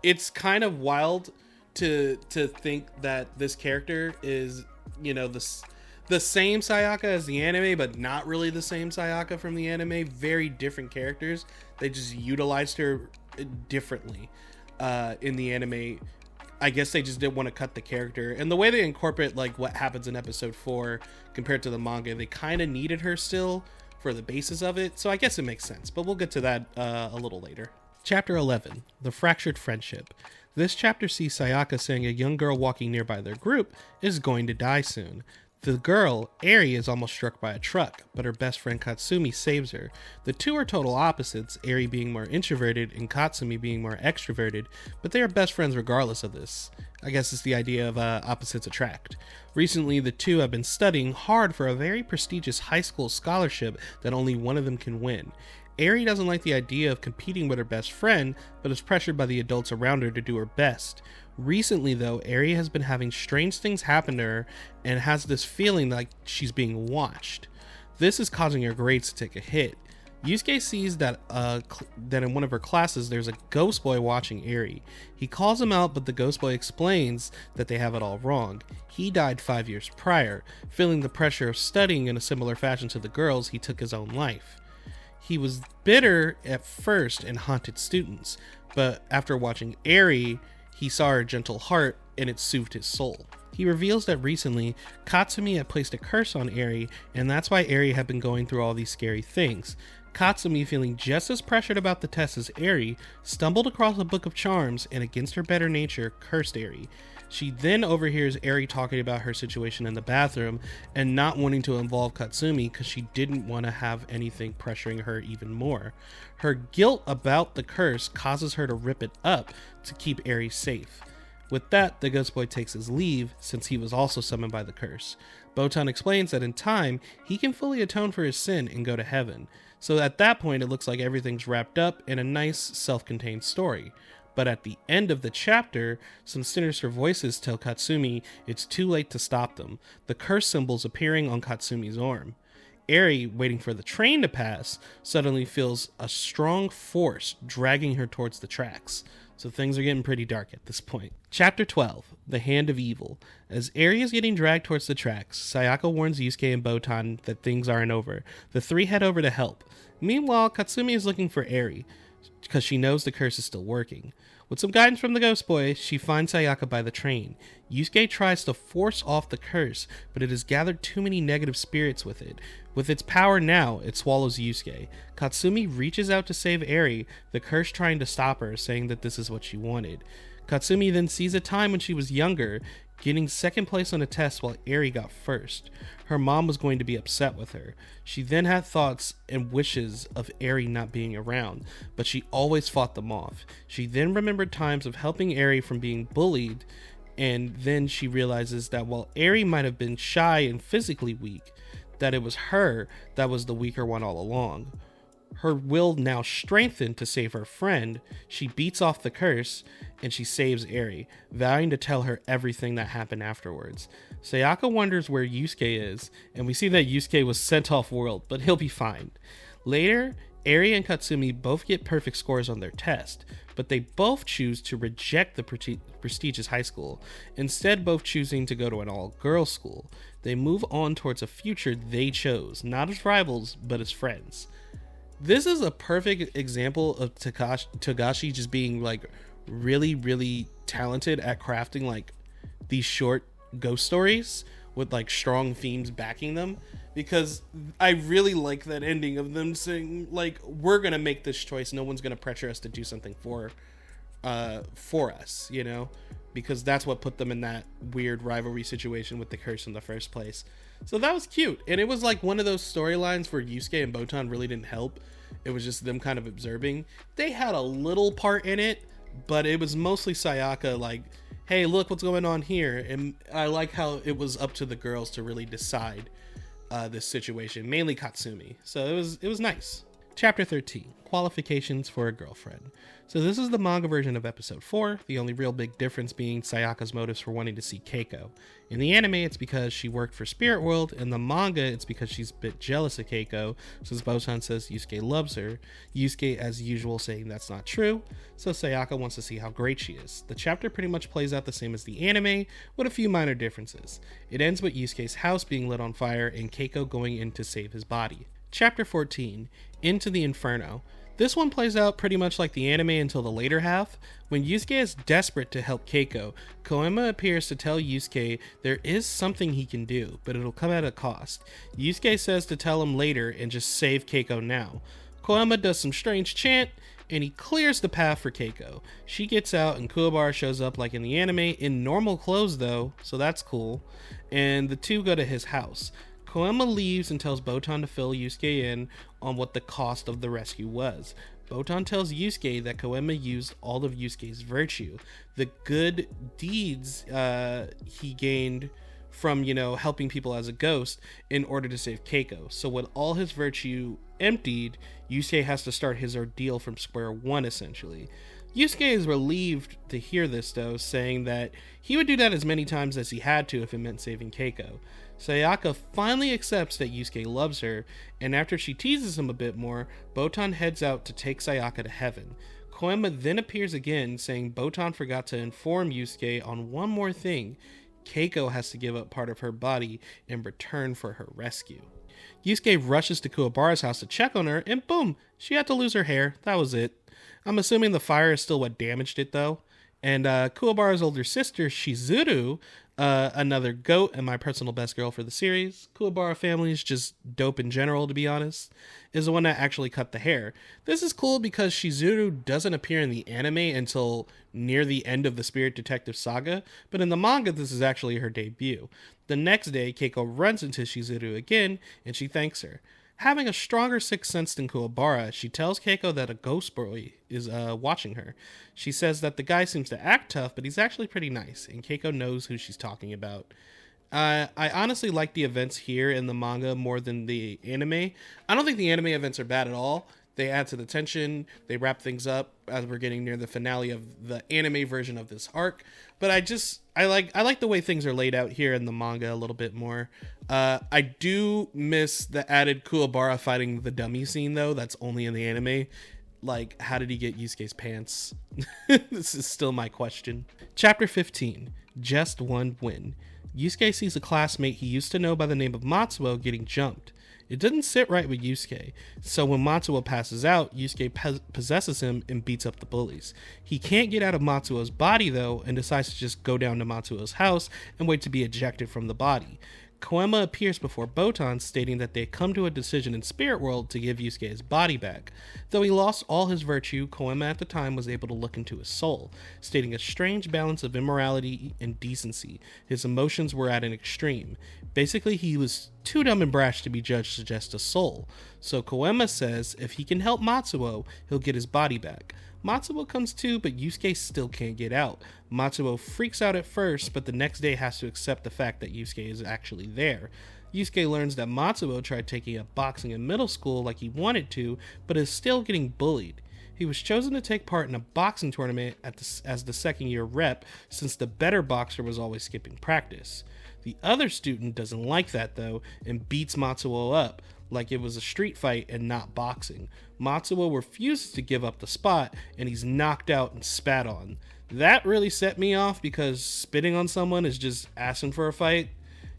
Speaker 2: It's kind of wild to think that this character is, you know, the same Sayaka as the anime, but not really the same Sayaka from the anime. Very different characters. They just utilized her differently. In the anime, I guess they just didn't want to cut the character, and the way they incorporate like what happens in episode 4 compared to the manga, they kind of needed her still for the basis of it, so I guess it makes sense, but we'll get to that a little later. Chapter 11, The Fractured Friendship. This chapter sees Sayaka saying a young girl walking nearby their group is going to die soon. The girl, Eri, is almost struck by a truck, but her best friend Katsumi saves her. The two are total opposites, Eri being more introverted and Katsumi being more extroverted, but they are best friends regardless of this. I guess it's the idea of opposites attract. Recently, the two have been studying hard for a very prestigious high school scholarship that only one of them can win. Eri doesn't like the idea of competing with her best friend, but is pressured by the adults around her to do her best. Recently, though, Eri has been having strange things happen to her and has this feeling like she's being watched. This is causing her grades to take a hit. Yusuke sees that in one of her classes there's a ghost boy watching Eri. He calls him out, but the ghost boy explains that they have it all wrong. He died 5 years prior. Feeling the pressure of studying in a similar fashion to the girls, he took his own life. He was bitter at first and haunted students, but after watching Eri, he saw her gentle heart and it soothed his soul. He reveals that recently, Katsumi had placed a curse on Eri, and that's why Eri had been going through all these scary things. Katsumi, feeling just as pressured about the test as Eri, stumbled across a book of charms and, against her better nature, cursed Eri. She then overhears Eri talking about her situation in the bathroom and not wanting to involve Katsumi because she didn't want to have anything pressuring her even more. Her guilt about the curse causes her to rip it up to keep Eri safe. With that, the ghost boy takes his leave since he was also summoned by the curse. Botan explains that in time, he can fully atone for his sin and go to heaven. So at that point, it looks like everything's wrapped up in a nice, self-contained story. But at the end of the chapter, some sinister voices tell Katsumi it's too late to stop them, the curse symbols appearing on Katsumi's arm. Eri, waiting for the train to pass, suddenly feels a strong force dragging her towards the tracks. So things are getting pretty dark at this point. Chapter 12, The Hand of Evil. As Eri is getting dragged towards the tracks, Sayaka warns Yusuke and Botan that things aren't over. The three head over to help. Meanwhile, Katsumi is looking for Eri, because she knows the curse is still working. With some guidance from the ghost boy, she finds Sayaka by the train. Yusuke tries to force off the curse, but it has gathered too many negative spirits with it. With its power now, it swallows Yusuke. Katsumi reaches out to save Eri, the curse trying to stop her, saying that this is what she wanted. Katsumi then sees a time when she was younger, getting second place on a test while Eri got first. Her mom was going to be upset with her. She then had thoughts and wishes of Eri not being around, but she always fought them off. She then remembered times of helping Eri from being bullied, and then she realizes that while Eri might have been shy and physically weak, that it was her that was the weaker one all along. Her will now strengthened to save her friend. She beats off the curse, and she saves Eri, vowing to tell her everything that happened afterwards. Sayaka wonders where Yusuke is, and we see that Yusuke was sent off world, but he'll be fine. Later, Eri and Katsumi both get perfect scores on their test, but they both choose to reject the prestigious high school, instead both choosing to go to an all-girls school. They move on towards a future they chose, not as rivals, but as friends. This is a perfect example of Togashi just being like really, really talented at crafting like these short ghost stories with like strong themes backing them, because I really like that ending of them saying like, we're gonna make this choice, no one's gonna pressure us to do something for us, you know, because that's what put them in that weird rivalry situation with the curse in the first place. So that was cute, and it was like one of those storylines where Yusuke and Botan really didn't help. It was just them kind of observing. They had a little part in it, but it was mostly Sayaka like, hey, look what's going on here. And I like how it was up to the girls to really decide this situation, mainly Katsumi. So it was nice. Chapter 13, Qualifications for a Girlfriend. So this is the manga version of episode 4, the only real big difference being Sayaka's motives for wanting to see Keiko. In the anime, it's because she worked for Spirit World. In the manga, it's because she's a bit jealous of Keiko, since Botan says Yusuke loves her. Yusuke, as usual, saying that's not true, so Sayaka wants to see how great she is. The chapter pretty much plays out the same as the anime, with a few minor differences. It ends with Yusuke's house being lit on fire and Keiko going in to save his body. Chapter 14, Into the Inferno. This one plays out pretty much like the anime until the later half. When Yusuke is desperate to help Keiko, Koema appears to tell Yusuke there is something he can do, but it'll come at a cost. Yusuke says to tell him later and just save Keiko now. Koema does some strange chant, and he clears the path for Keiko. She gets out, and Kuwabara shows up like in the anime, in normal clothes though, so that's cool. And the two go to his house. Koema leaves and tells Botan to fill Yusuke in on what the cost of the rescue was. Botan tells Yusuke that Koema used all of Yusuke's virtue, the good deeds he gained from, helping people as a ghost in order to save Keiko. So with all his virtue emptied, Yusuke has to start his ordeal from square one, essentially. Yusuke is relieved to hear this, though, saying that he would do that as many times as he had to if it meant saving Keiko. Sayaka finally accepts that Yusuke loves her, and after she teases him a bit more, Botan heads out to take Sayaka to heaven. Koema then appears again, saying Botan forgot to inform Yusuke on one more thing. Keiko has to give up part of her body in return for her rescue. Yusuke rushes to Kuwabara's house to check on her, and boom, she had to lose her hair. That was it. I'm assuming the fire is still what damaged it, though. And Kuwabara's older sister, Shizuru, another goat and my personal best girl for the series. Kuwabara family is just dope in general, to be honest, is the one that actually cut the hair. This is cool because Shizuru doesn't appear in the anime until near the end of the Spirit Detective saga, but in the manga, this is actually her debut. The next day, Keiko runs into Shizuru again, and she thanks her. Having a stronger sixth sense than Kuwabara, she tells Keiko that a ghost boy is watching her. She says that the guy seems to act tough, but he's actually pretty nice, and Keiko knows who she's talking about. I honestly like the events here in the manga more than the anime. I don't think the anime events are bad at all. They add to the tension, they wrap things up as we're getting near the finale of the anime version of this arc. But I like the way things are laid out here in the manga a little bit more. I do miss the added Kuwabara fighting the dummy scene though. That's only in the anime. Like, how did he get Yusuke's pants? This is still my question. Chapter 15, Just One Win. Yusuke sees a classmate he used to know by the name of Matsuo getting jumped. It didn't sit right with Yusuke, so when Matsuo passes out, Yusuke possesses him and beats up the bullies. He can't get out of Matsuo's body though, and decides to just go down to Matsuo's house and wait to be ejected from the body. Koema appears before Botan, stating that they come to a decision in Spirit World to give Yusuke his body back. Though he lost all his virtue, Koema at the time was able to look into his soul, stating a strange balance of immorality and decency. His emotions were at an extreme. Basically, he was too dumb and brash to be judged as just a soul. So Koema says if he can help Matsuo, he'll get his body back. Matsuo comes to, but Yusuke still can't get out. Matsuo freaks out at first, but the next day has to accept the fact that Yusuke is actually there. Yusuke learns that Matsuo tried taking up boxing in middle school like he wanted to, but is still getting bullied. He was chosen to take part in a boxing tournament as the second year rep, since the better boxer was always skipping practice. The other student doesn't like that though, and beats Matsuo up, like it was a street fight and not boxing. Matsuo refuses to give up the spot, and he's knocked out and spat on. That really set me off because spitting on someone is just asking for a fight.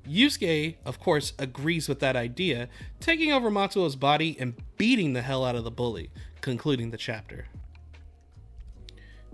Speaker 2: Yusuke, of course, agrees with that idea, taking over Matsuo's body and beating the hell out of the bully, concluding the chapter.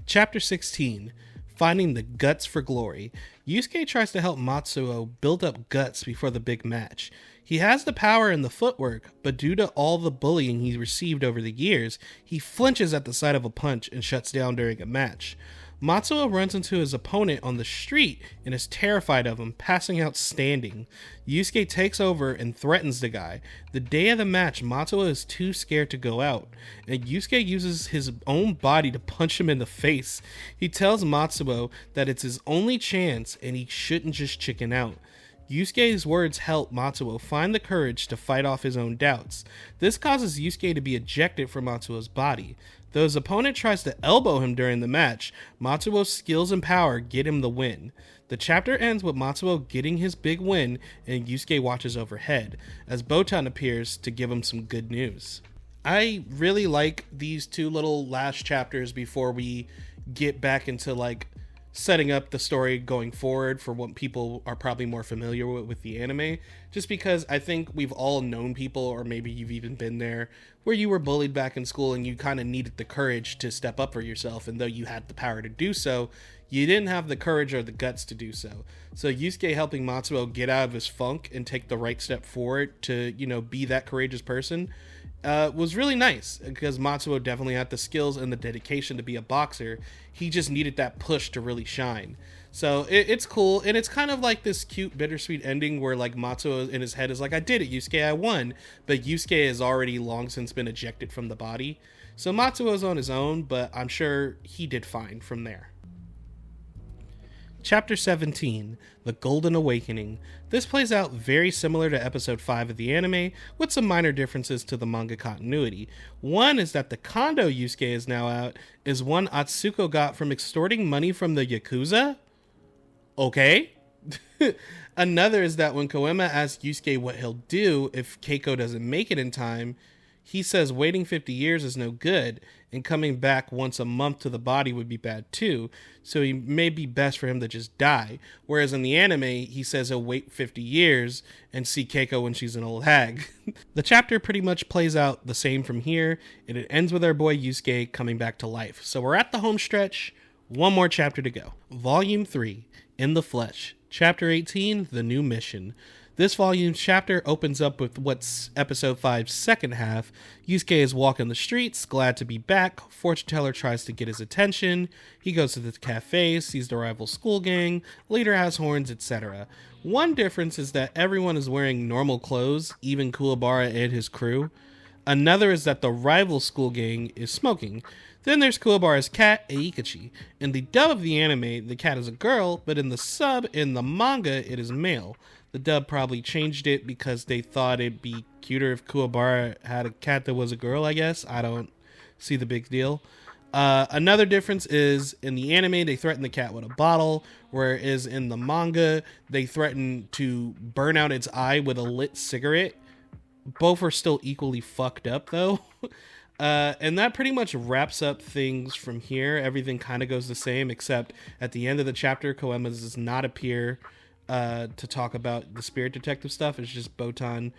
Speaker 2: Chapter 16, Finding the Guts for Glory. Yusuke tries to help Matsuo build up guts before the big match. He has the power and the footwork, but due to all the bullying he's received over the years, he flinches at the sight of a punch and shuts down during a match. Matsuo runs into his opponent on the street and is terrified of him, passing out standing. Yusuke takes over and threatens the guy. The day of the match, Matsuo is too scared to go out, and Yusuke uses his own body to punch him in the face. He tells Matsuo that it's his only chance and he shouldn't just chicken out. Yusuke's words help Matsuo find the courage to fight off his own doubts. This causes Yusuke to be ejected from Matsuo's body. Though his opponent tries to elbow him during the match, Matsuo's skills and power get him the win. The chapter ends with Matsuo getting his big win, and Yusuke watches overhead, as Botan appears to give him some good news. I really like these two little last chapters before we get back into setting up the story going forward for what people are probably more familiar with the anime, just because I think we've all known people, or maybe you've even been there, where you were bullied back in school and you kind of needed the courage to step up for yourself, and though you had the power to do so, you didn't have the courage or the guts to do so. So Yusuke helping Matsuo get out of his funk and take the right step forward to, be that courageous person was really nice, because Matsuo definitely had the skills and the dedication to be a boxer. He just needed that push to really shine. So it's cool, and it's kind of like this cute bittersweet ending where Matsuo in his head is like, I did it, Yusuke, I won, but Yusuke has already long since been ejected from the body. So Matsuo is on his own, but I'm sure he did fine from there. Chapter 17, The Golden Awakening. This plays out very similar to episode 5 of the anime, with some minor differences to the manga continuity. One is that the condo Yusuke is now out is one Atsuko got from extorting money from the Yakuza? Okay. Another is that when Koema asks Yusuke what he'll do if Keiko doesn't make it in time, he says waiting 50 years is no good, and coming back once a month to the body would be bad too, so it may be best for him to just die. Whereas in the anime, he says he'll wait 50 years and see Keiko when she's an old hag. The chapter pretty much plays out the same from here, and it ends with our boy Yusuke coming back to life. So we're at the home stretch, One more chapter to go. Volume 3, In the Flesh. Chapter 18, The New Mission. This volume's chapter opens up with what's episode 5's second half. Yusuke is walking the streets, glad to be back. Fortune teller tries to get his attention. He goes to the cafe, sees the rival school gang, leader has horns, etc. One difference is that everyone is wearing normal clothes, even Kuwabara and his crew. Another is that the rival school gang is smoking. Then there's Kuwabara's cat, Eikachi. In the dub of the anime, the cat is a girl, but in the sub, in the manga, it is male. The dub probably changed it because they thought it'd be cuter if Kuwabara had a cat that was a girl, I guess. I don't see the big deal. Another difference is in the anime, they threaten the cat with a bottle, whereas in the manga, they threaten to burn out its eye with a lit cigarette. Both are still equally fucked up, though. And that pretty much wraps up things from here. Everything kind of goes the same, except at the end of the chapter, Koema does not appear to talk about the spirit detective stuff. It's just Botan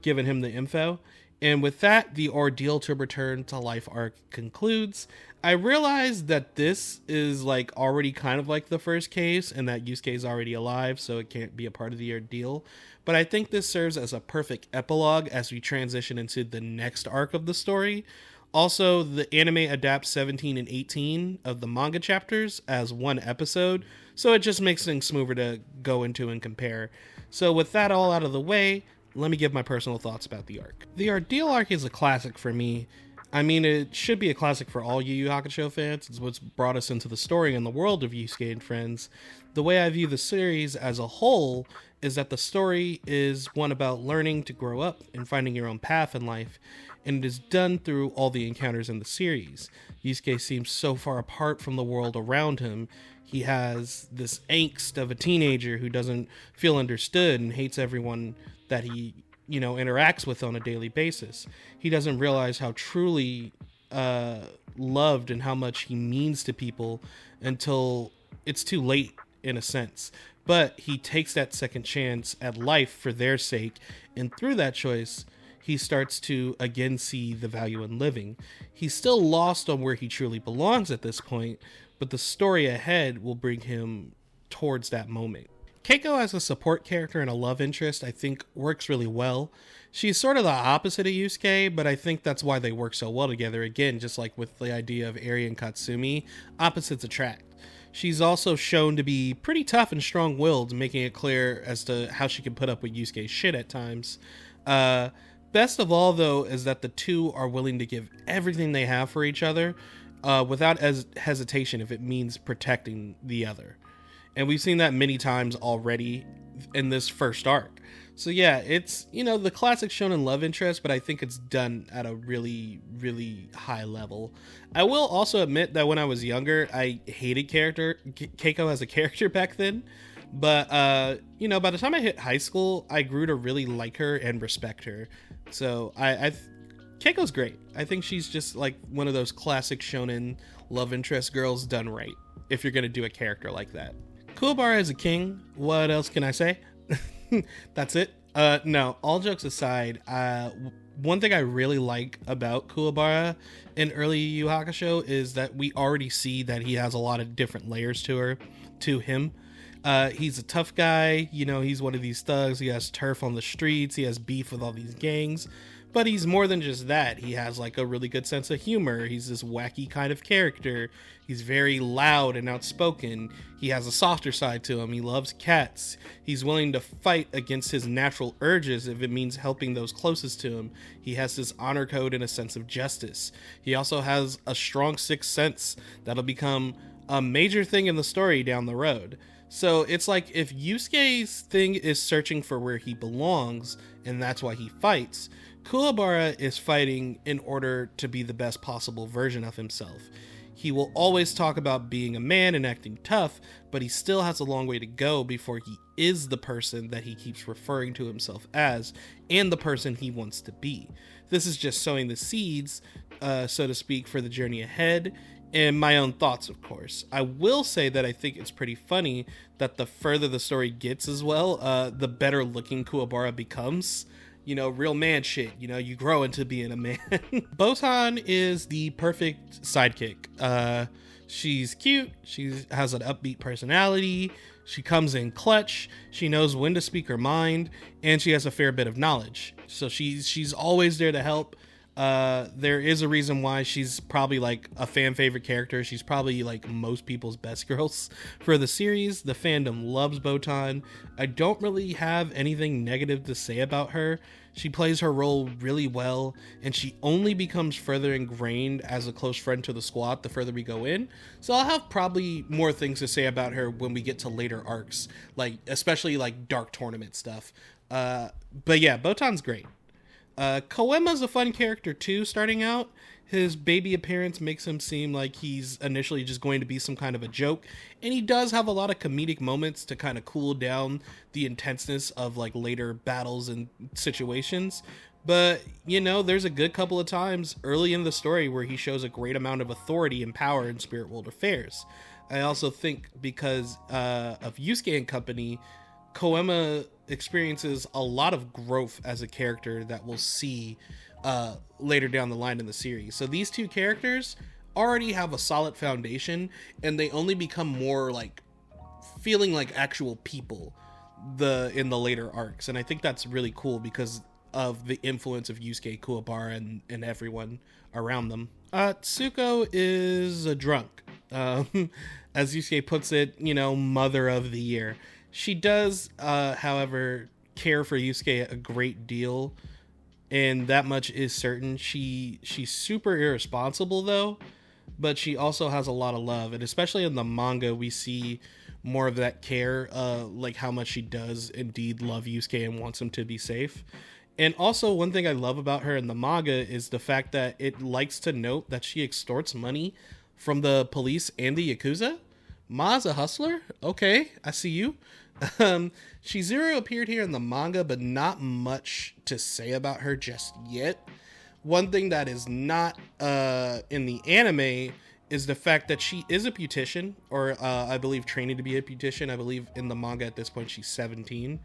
Speaker 2: giving him the info. And with that, the Ordeal to Return to Life arc concludes. I realized that this is like already kind of like the first case and that Yusuke is already alive, so it can't be a part of the ordeal. But I think this serves as a perfect epilogue as we transition into the next arc of the story. Also, the anime adapts 17 and 18 of the manga chapters as one episode, so it just makes things smoother to go into and compare. So with that all out of the way, let me give my personal thoughts about the arc. The Ordeal arc is a classic for me. I mean, it should be a classic for all Yu Yu Hakusho fans. It's what's brought us into the story and the world of Yusuke and friends. The way I view the series as a whole is that the story is one about learning to grow up and finding your own path in life, and it is done through all the encounters in the series. Yusuke seems so far apart from the world around him. He has this angst of a teenager who doesn't feel understood and hates everyone that he, interacts with on a daily basis. He doesn't realize how truly loved and how much he means to people until it's too late, in a sense. But he takes that second chance at life for their sake, and through that choice, he starts to again see the value in living. He's still lost on where he truly belongs at this point, but the story ahead will bring him towards that moment. Keiko as a support character and a love interest, I think, works really well. She's sort of the opposite of Yusuke, but I think that's why they work so well together. Again, just like with the idea of Eri and Katsumi, opposites attract. She's also shown to be pretty tough and strong-willed, making it clear as to how she can put up with Yusuke's shit at times. Best of all, though, is that the two are willing to give everything they have for each other without hesitation if it means protecting the other. And we've seen that many times already in this first arc. So yeah, it's, the classic shonen love interest, but I think it's done at a really, really high level. I will also admit that when I was younger, I hated Keiko as a character back then. But, by the time I hit high school, I grew to really like her and respect her. So Keiko's great. I think she's just like one of those classic shonen love interest girls done right, if you're going to do a character like that. Kuwabara is a king. What else can I say? That's it. No, all jokes aside, one thing I really like about Kuwabara in early Yu Yu Hakusho is that we already see that he has a lot of different layers to him. He's a tough guy, he's one of these thugs, he has turf on the streets, he has beef with all these gangs, but he's more than just that. He has like a really good sense of humor. He's this wacky kind of character. He's very loud and outspoken. He has a softer side to him. He loves cats. He's willing to fight against his natural urges if it means helping those closest to him. He has this honor code and a sense of justice. He also has a strong sixth sense that'll become a major thing in the story down the road. So it's like if Yusuke's thing is searching for where he belongs, and that's why he fights, Kuwabara is fighting in order to be the best possible version of himself. He will always talk about being a man and acting tough, but he still has a long way to go before he is the person that he keeps referring to himself as, and the person he wants to be. This is just sowing the seeds, so to speak, for the journey ahead, and my own thoughts, of course. I will say that I think it's pretty funny that the further the story gets as well, the better looking Kuwabara becomes. Real man shit. You grow into being a man. Botan is the perfect sidekick. She's cute. She has an upbeat personality. She comes in clutch. She knows when to speak her mind, and she has a fair bit of knowledge. So she's always there to help. There is a reason why she's probably like a fan favorite character. She's probably like most people's best girls for the series. The fandom loves Botan. I don't really have anything negative to say about her. She plays her role really well, and she only becomes further ingrained as a close friend to the squad the further we go in. So I'll have probably more things to say about her when we get to later arcs, like especially like Dark Tournament stuff. But yeah, Botan's great. Koema's a fun character too, starting out. His baby appearance makes him seem like he's initially just going to be some kind of a joke, and he does have a lot of comedic moments to kind of cool down the intenseness of like later battles and situations. But, you know, there's a good couple of times early in the story where he shows a great amount of authority and power in Spirit World affairs. I also think because of Yusuke and company, Koema experiences a lot of growth as a character that we'll see later down the line in the series. So these two characters already have a solid foundation, and they only become more like feeling like actual people in the later arcs. And I think that's really cool because of the influence of Yusuke, Kuwabara, and everyone around them. Tsuko is a drunk. As Yusuke puts it, you know, mother of the year. She does, however, care for Yusuke a great deal, and that much is certain. She's super irresponsible though, but she also has a lot of love, and especially in the manga we see more of that care, like how much she does indeed love Yusuke and wants him to be safe. And also, one thing I love about her in the manga is the fact that it likes to note that she extorts money from the police and the Yakuza. Ma's a hustler? Okay, I see you. Shizuru appeared here in the manga, but not much to say about her just yet. One thing that is not in the anime is the fact that she is a beautician, or I believe training to be a beautician. I believe in the manga at this point she's 17.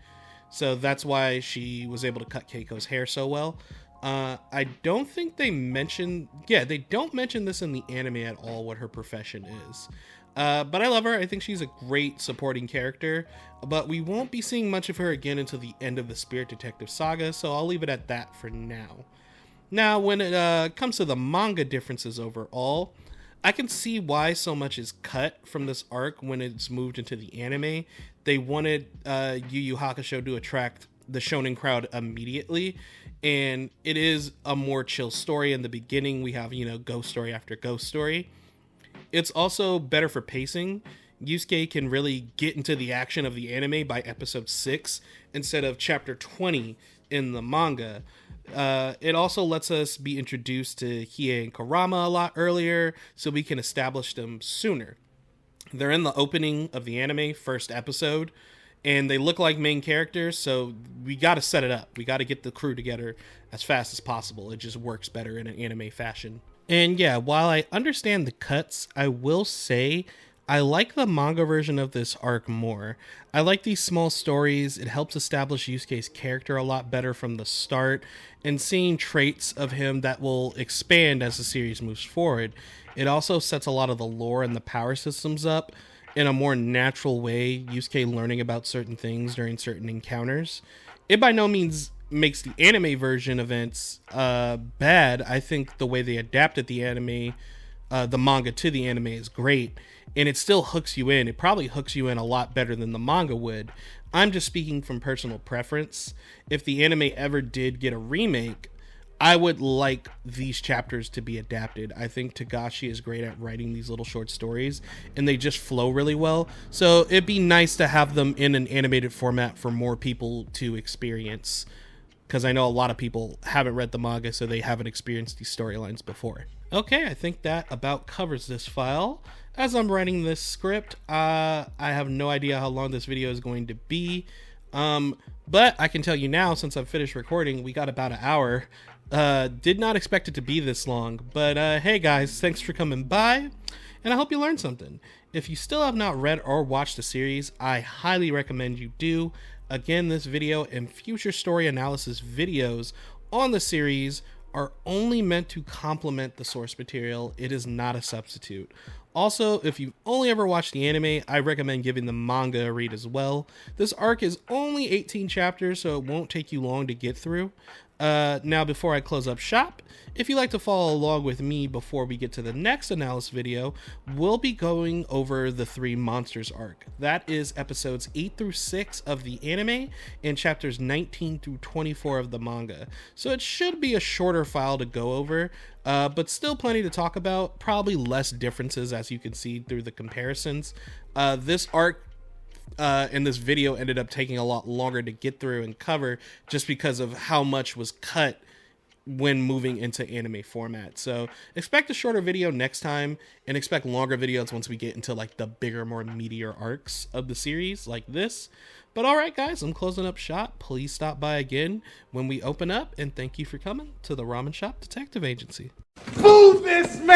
Speaker 2: So that's why she was able to cut Keiko's hair so well. I don't think they don't mention this in the anime at all, what her profession is. But I love her. I think she's a great supporting character, but we won't be seeing much of her again until the end of the Spirit Detective saga, so I'll leave it at that for now. Now, when it comes to the manga differences overall, I can see why so much is cut from this arc when it's moved into the anime. They wanted Yu Yu Hakusho to attract the shonen crowd immediately, and it is a more chill story. In the beginning, we have, you know, ghost story after ghost story. It's also better for pacing. Yusuke can really get into the action of the anime by episode 6 instead of chapter 20 in the manga. It also lets us be introduced to Hiei and Kurama a lot earlier, so we can establish them sooner. They're in the opening of the anime, first episode, and they look like main characters, so we got to set it up. We got to get the crew together as fast as possible. It just works better in an anime fashion. And yeah, while I understand the cuts, I will say I like the manga version of this arc more. I like these small stories. It helps establish Yusuke's character a lot better from the start, and seeing traits of him that will expand as the series moves forward. It also sets a lot of the lore and the power systems up in a more natural way, Yusuke learning about certain things during certain encounters. It by no means makes the anime version events bad. I think the way they adapted the anime, the manga to the anime is great, and it still hooks you in. It probably hooks you in a lot better than the manga would. I'm just speaking from personal preference. If the anime ever did get a remake, I would like these chapters to be adapted. I think Tagashi is great at writing these little short stories, and they just flow really well. So it'd be nice to have them in an animated format for more people to experience, because I know a lot of people haven't read the manga, so they haven't experienced these storylines before. Okay, I think that about covers this file. As I'm writing this script, I have no idea how long this video is going to be, but I can tell you now, since I've finished recording, we got about an hour. Did not expect it to be this long, but hey guys, thanks for coming by, and I hope you learned something. If you still have not read or watched the series, I highly recommend you do. Again, this video and future story analysis videos on the series are only meant to complement the source material. It is not a substitute. Also, if you've only ever watched the anime, I recommend giving the manga a read as well. This arc is only 18 chapters, so it won't take you long to get through. Now, before I close up shop, if you'd like to follow along with me before we get to the next analysis video, we'll be going over the 3 Monsters arc. That is episodes 8 through 6 of the anime and chapters 19 through 24 of the manga. So it should be a shorter file to go over, but still plenty to talk about. Probably less differences, as you can see through the comparisons. This arc in this video ended up taking a lot longer to get through and cover just because of how much was cut when moving into anime format. So expect a shorter video next time and expect longer videos once we get into like the bigger, more meatier arcs of the series like this. But all right, guys, I'm closing up shop. Please stop by again when we open up, and thank you for coming to the Ramen Shop Detective Agency.
Speaker 1: Move this, man!